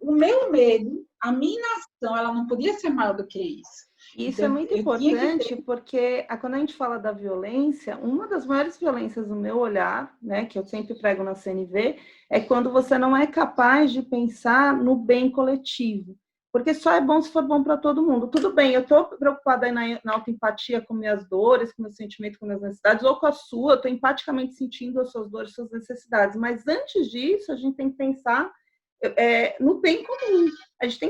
o meu medo, a minha inação, ela não podia ser maior do que isso. Isso então, é muito importante, porque quando a gente fala da violência, uma das maiores violências no meu olhar, né, que eu sempre prego na CNV, é quando você não é capaz de pensar no bem coletivo. Porque só é bom se for bom para todo mundo. Tudo bem, eu estou preocupada aí na autoempatia com minhas dores, com meus sentimentos, com minhas necessidades, ou com a sua, eu estou empaticamente sentindo as suas dores, suas necessidades. Mas antes disso, a gente tem que pensar no bem comum. A gente tem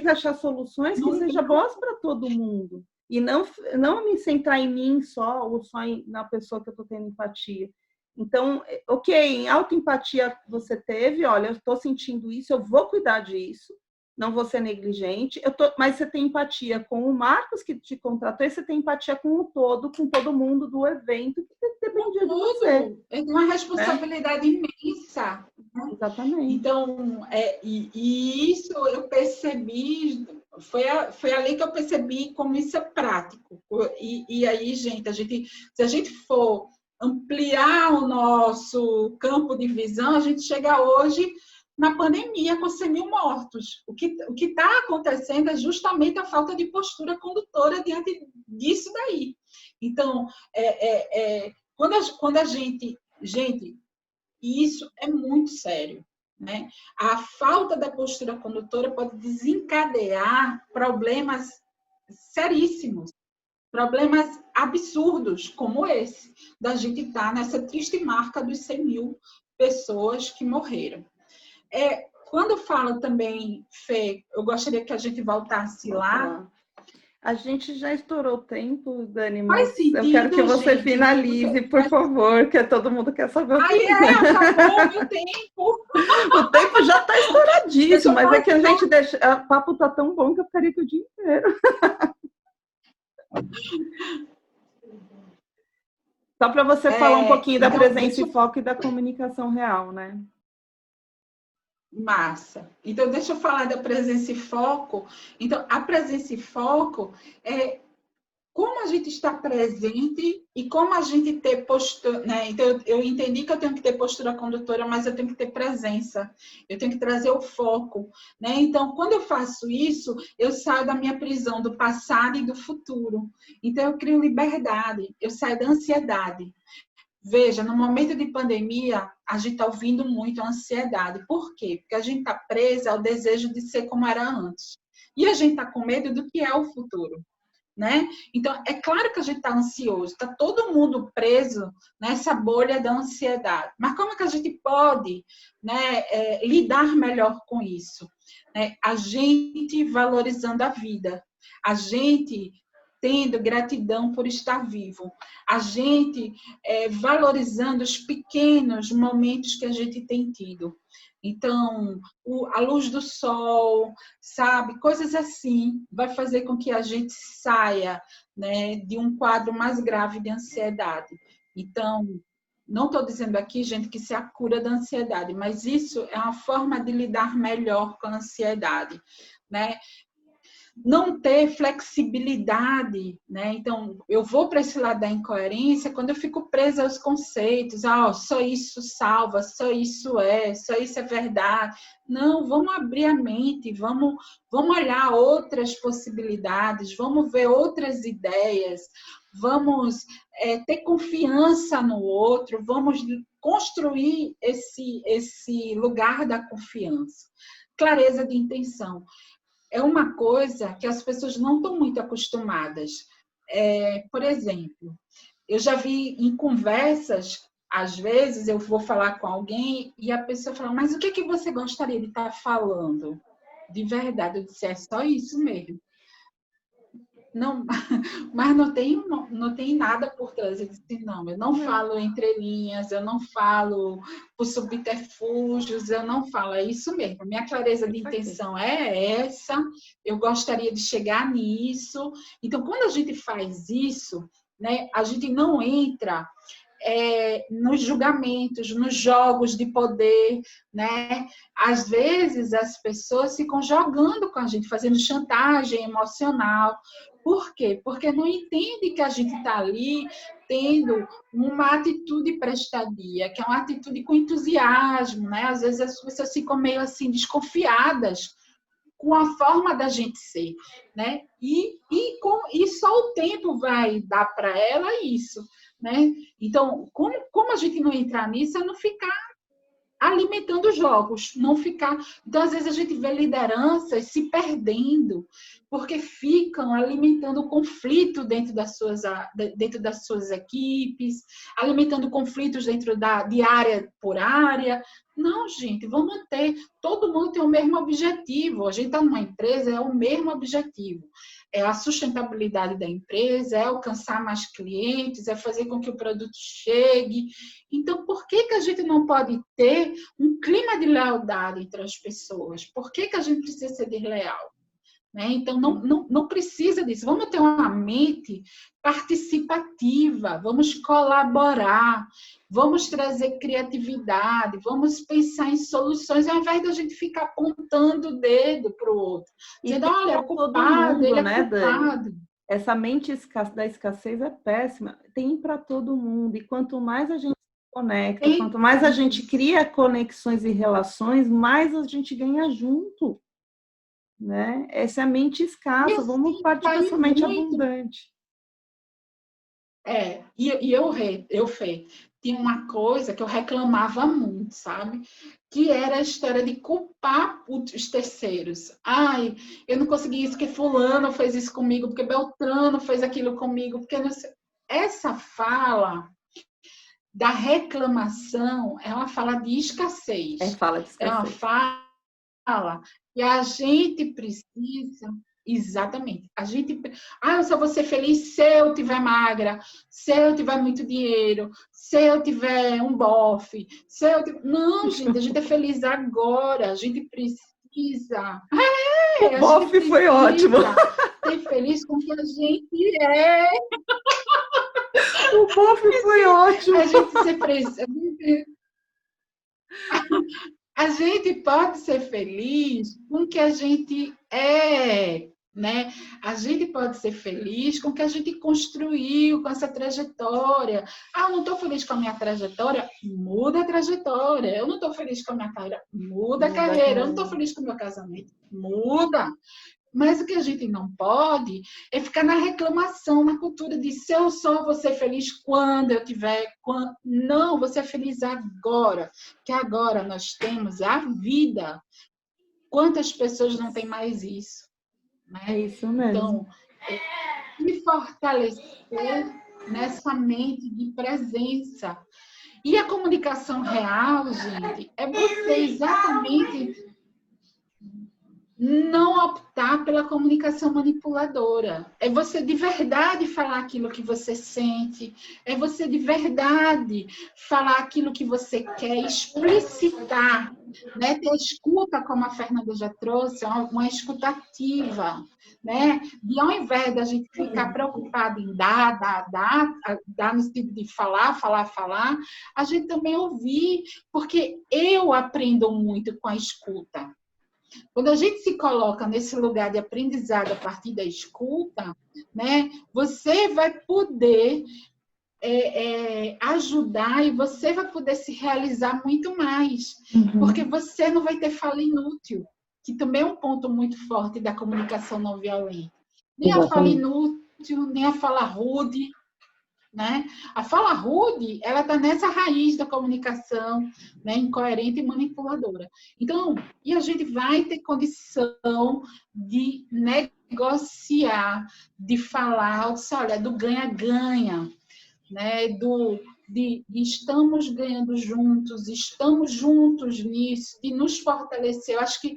que achar soluções que sejam boas para todo mundo. E não me centrar em mim só, ou só na pessoa que eu estou tendo empatia. Então, ok, em autoempatia você teve, olha, eu estou sentindo isso, eu vou cuidar disso. Não vou ser negligente, mas você tem empatia com o Marcos que te contratou e você tem empatia com o todo, com todo mundo do evento que dependia de você. É uma responsabilidade imensa. Né? Exatamente. Então, e isso eu percebi, foi ali que eu percebi como isso é prático. E aí, gente, se a gente for ampliar o nosso campo de visão, a gente chega hoje na pandemia com 100 mil mortos. O que está acontecendo é justamente a falta de postura condutora diante disso daí. Então, quando a gente... Gente, isso é muito sério, né? A falta da postura condutora pode desencadear problemas seríssimos, problemas absurdos, como esse, da gente estar nessa triste marca dos 100 mil pessoas que morreram. Quando falo também, Fê, eu gostaria que a gente voltasse lá. A gente já estourou o tempo, Dani, Faz mas sentido, eu quero que você gente, finalize, por favor, que todo mundo quer saber o Aí acabou o meu tempo. O tempo já está estouradíssimo, mas é que a gente só... deixa... O papo está tão bom que eu ficaria aqui o dia inteiro. Só para você falar um pouquinho da presença e foco e da comunicação real, né? Massa. Então, deixa eu falar da presença e foco. Então, a presença e foco é como a gente está presente e como a gente ter postura, né? Então, eu entendi que eu tenho que ter postura condutora, mas eu tenho que ter presença, eu tenho que trazer o foco, né? Então, quando eu faço isso, eu saio da minha prisão do passado e do futuro. Então, eu crio liberdade, eu saio da ansiedade. Veja, no momento de pandemia, a gente está ouvindo muito a ansiedade. Por quê? Porque a gente está presa ao desejo de ser como era antes. E a gente está com medo do que é o futuro. Né? Então, é claro que a gente está ansioso, está todo mundo preso nessa bolha da ansiedade. Mas como é que a gente pode, né, lidar melhor com isso? A gente valorizando a vida, a gente tendo gratidão por estar vivo, a gente valorizando os pequenos momentos que a gente tem tido. Então, a luz do sol, sabe? Coisas assim vai fazer com que a gente saia, né, de um quadro mais grave de ansiedade. Então, não estou dizendo aqui, gente, que isso é a cura da ansiedade, mas isso é uma forma de lidar melhor com a ansiedade, né? Não ter flexibilidade, né? Então, eu vou para esse lado da incoerência quando eu fico presa aos conceitos, só isso salva, só isso é verdade. Não, vamos abrir a mente, vamos olhar outras possibilidades, vamos ver outras ideias, vamos ter confiança no outro, vamos construir esse lugar da confiança. Clareza de intenção. É uma coisa que as pessoas não estão muito acostumadas. Por exemplo, eu já vi em conversas, às vezes eu vou falar com alguém e a pessoa fala, mas o que, que você gostaria de estar falando? De verdade, eu disse, é só isso mesmo. Não, mas não tem nada por trás. Eu disse, não, eu não falo entre linhas, eu não falo por subterfúgios, eu não falo, é isso mesmo. Minha clareza de intenção é essa, eu gostaria de chegar nisso. Então, quando a gente faz isso, né, a gente não entra nos julgamentos, nos jogos de poder, né? Às vezes as pessoas ficam jogando com a gente, fazendo chantagem emocional. Por quê? Porque não entende que a gente está ali tendo uma atitude prestadia, que é uma atitude com entusiasmo, né? Às vezes as pessoas ficam meio assim desconfiadas com a forma da gente ser, né? E só o tempo vai dar para ela isso, né? Então, como a gente não entrar nisso, é não ficar alimentando jogos, não ficar... Então, às vezes, a gente vê lideranças se perdendo, porque ficam alimentando conflito dentro das suas equipes, alimentando conflitos de área por área. Não, gente, vamos ter... Todo mundo tem o mesmo objetivo. A gente está numa empresa, é o mesmo objetivo. É a sustentabilidade da empresa, é alcançar mais clientes, é fazer com que o produto chegue. Então, por que a gente não pode ter um clima de lealdade entre as pessoas? Por que a gente precisa ser desleal? Né? Então, não precisa disso. Vamos ter uma mente participativa, vamos colaborar, vamos trazer criatividade, vamos pensar em soluções, ao invés da gente ficar apontando o dedo para o outro. Dizendo, olha, é culpado, ele é culpado. Dani? Essa mente da escassez é péssima. Tem para todo mundo. E quanto mais a gente se conecta, quanto mais a gente cria conexões e relações, mais a gente ganha junto. Né? Essa é a mente escassa, vamos partir para essa mente abundante. Fê, tinha uma coisa que eu reclamava muito, sabe? Que era a história de culpar os terceiros. Ai, eu não consegui isso porque fulano fez isso comigo, porque Beltrano fez aquilo comigo, porque não sei. Essa fala da reclamação é uma fala de escassez. Fala de É uma escassez. fala que a gente precisa. Exatamente. Eu só vou ser feliz se eu tiver magra, se eu tiver muito dinheiro, se eu tiver um bofe, Não, gente, a gente é feliz agora. A gente precisa. O bofe foi ótimo. Ser feliz com o que a gente é. O bofe foi ótimo. A gente pode ser feliz com o que a gente é, né? A gente pode ser feliz com o que a gente construiu, com essa trajetória. Eu não estou feliz com a minha trajetória? Muda a trajetória. Eu não estou feliz com a minha carreira? Muda a carreira. Eu não estou feliz com o meu casamento? Muda. Mas o que a gente não pode é ficar na reclamação, na cultura de se eu só vou ser feliz quando eu tiver. Não, você é feliz agora, que agora nós temos a vida. Quantas pessoas não têm mais isso? Né? É isso mesmo. Então, me fortalecer nessa mente de presença. E a comunicação real, gente, é você exatamente não optar pela comunicação manipuladora. É você de verdade falar aquilo que você sente, é você de verdade falar aquilo que você quer, explicitar, né? Ter escuta, como a Fernanda já trouxe, uma escuta ativa, né? E ao invés da gente ficar preocupado em dar no sentido de falar, a gente também ouvir, porque eu aprendo muito com a escuta. Quando a gente se coloca nesse lugar de aprendizado a partir da escuta, né, você vai poder ajudar e você vai poder se realizar muito mais. Porque você não vai ter fala inútil, que também é um ponto muito forte da comunicação não violenta. Nem a fala inútil, nem a fala rude. Né? A fala rude, ela está nessa raiz da comunicação, né, incoerente e manipuladora. Então, e a gente vai ter condição de negociar, de falar, olha, do ganha-ganha, né, de estamos ganhando juntos, estamos juntos nisso, de nos fortalecer. Eu acho que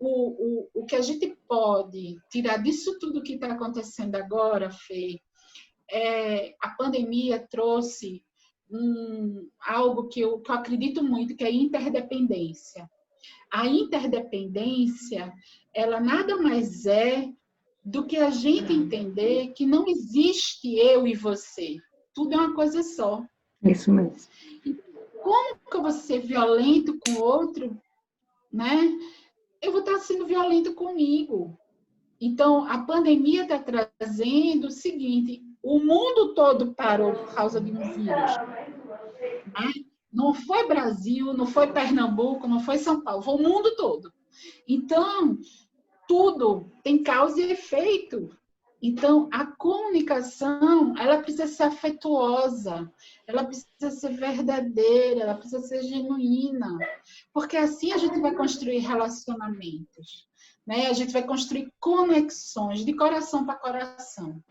o que a gente pode tirar disso tudo que está acontecendo agora, Fê, a pandemia trouxe algo que eu acredito muito, que é a interdependência. A interdependência, ela nada mais é do que a gente entender que não existe eu e você. Tudo é uma coisa só. Isso mesmo. Como que eu vou ser violento com o outro, né? Eu vou estar sendo violento comigo. Então, a pandemia está trazendo o seguinte: o mundo todo parou por causa de um vírus. Né? Não foi Brasil, não foi Pernambuco, não foi São Paulo, foi o mundo todo. Então, tudo tem causa e efeito. Então, a comunicação, ela precisa ser afetuosa, ela precisa ser verdadeira, ela precisa ser genuína, porque assim a gente vai construir relacionamentos, né? A gente vai construir conexões de coração para coração.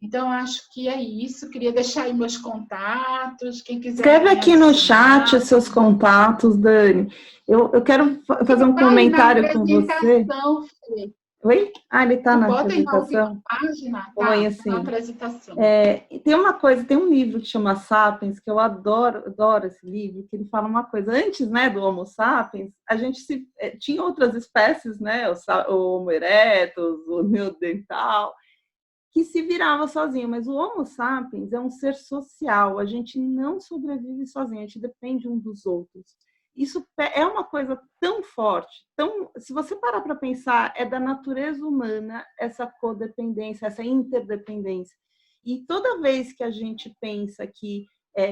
Então, acho que é isso. Queria deixar aí meus contatos. Quem quiser. Escreve aqui no chat os seus contatos, Dani. Eu quero fazer um comentário com você. Oi? Ele está na apresentação? Põe assim. Na apresentação. Tem uma coisa, tem um livro que chama Sapiens, que eu adoro esse livro, que ele fala uma coisa. Antes, né, do Homo sapiens, a gente tinha outras espécies, né, o Homo erectus, o neandertal, que se virava sozinho, mas o Homo sapiens é um ser social, a gente não sobrevive sozinho, a gente depende um dos outros. Isso é uma coisa tão forte, se você parar para pensar, é da natureza humana essa codependência, essa interdependência. E toda vez que a gente pensa que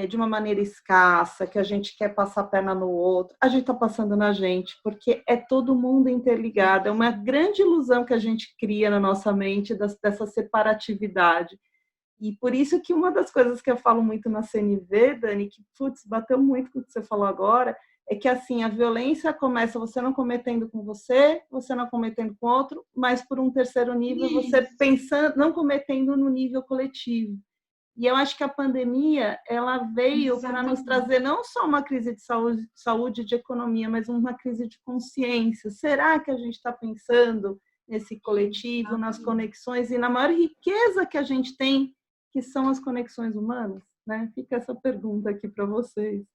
de uma maneira escassa, que a gente quer passar a perna no outro, a gente está passando na gente, porque é todo mundo interligado. É uma grande ilusão que a gente cria na nossa mente dessa separatividade. E por isso que uma das coisas que eu falo muito na CNV, Dani, que, putz, bateu muito com o que você falou agora, é que, assim, a violência começa você não cometendo com você não cometendo com outro, mas por um terceiro nível, você pensando, não cometendo no nível coletivo. E eu acho que a pandemia, ela veio para nos trazer não só uma crise de saúde, de economia, mas uma crise de consciência. Será que a gente está pensando nesse coletivo, nas conexões e na maior riqueza que a gente tem, que são as conexões humanas? Né? Fica essa pergunta aqui para vocês.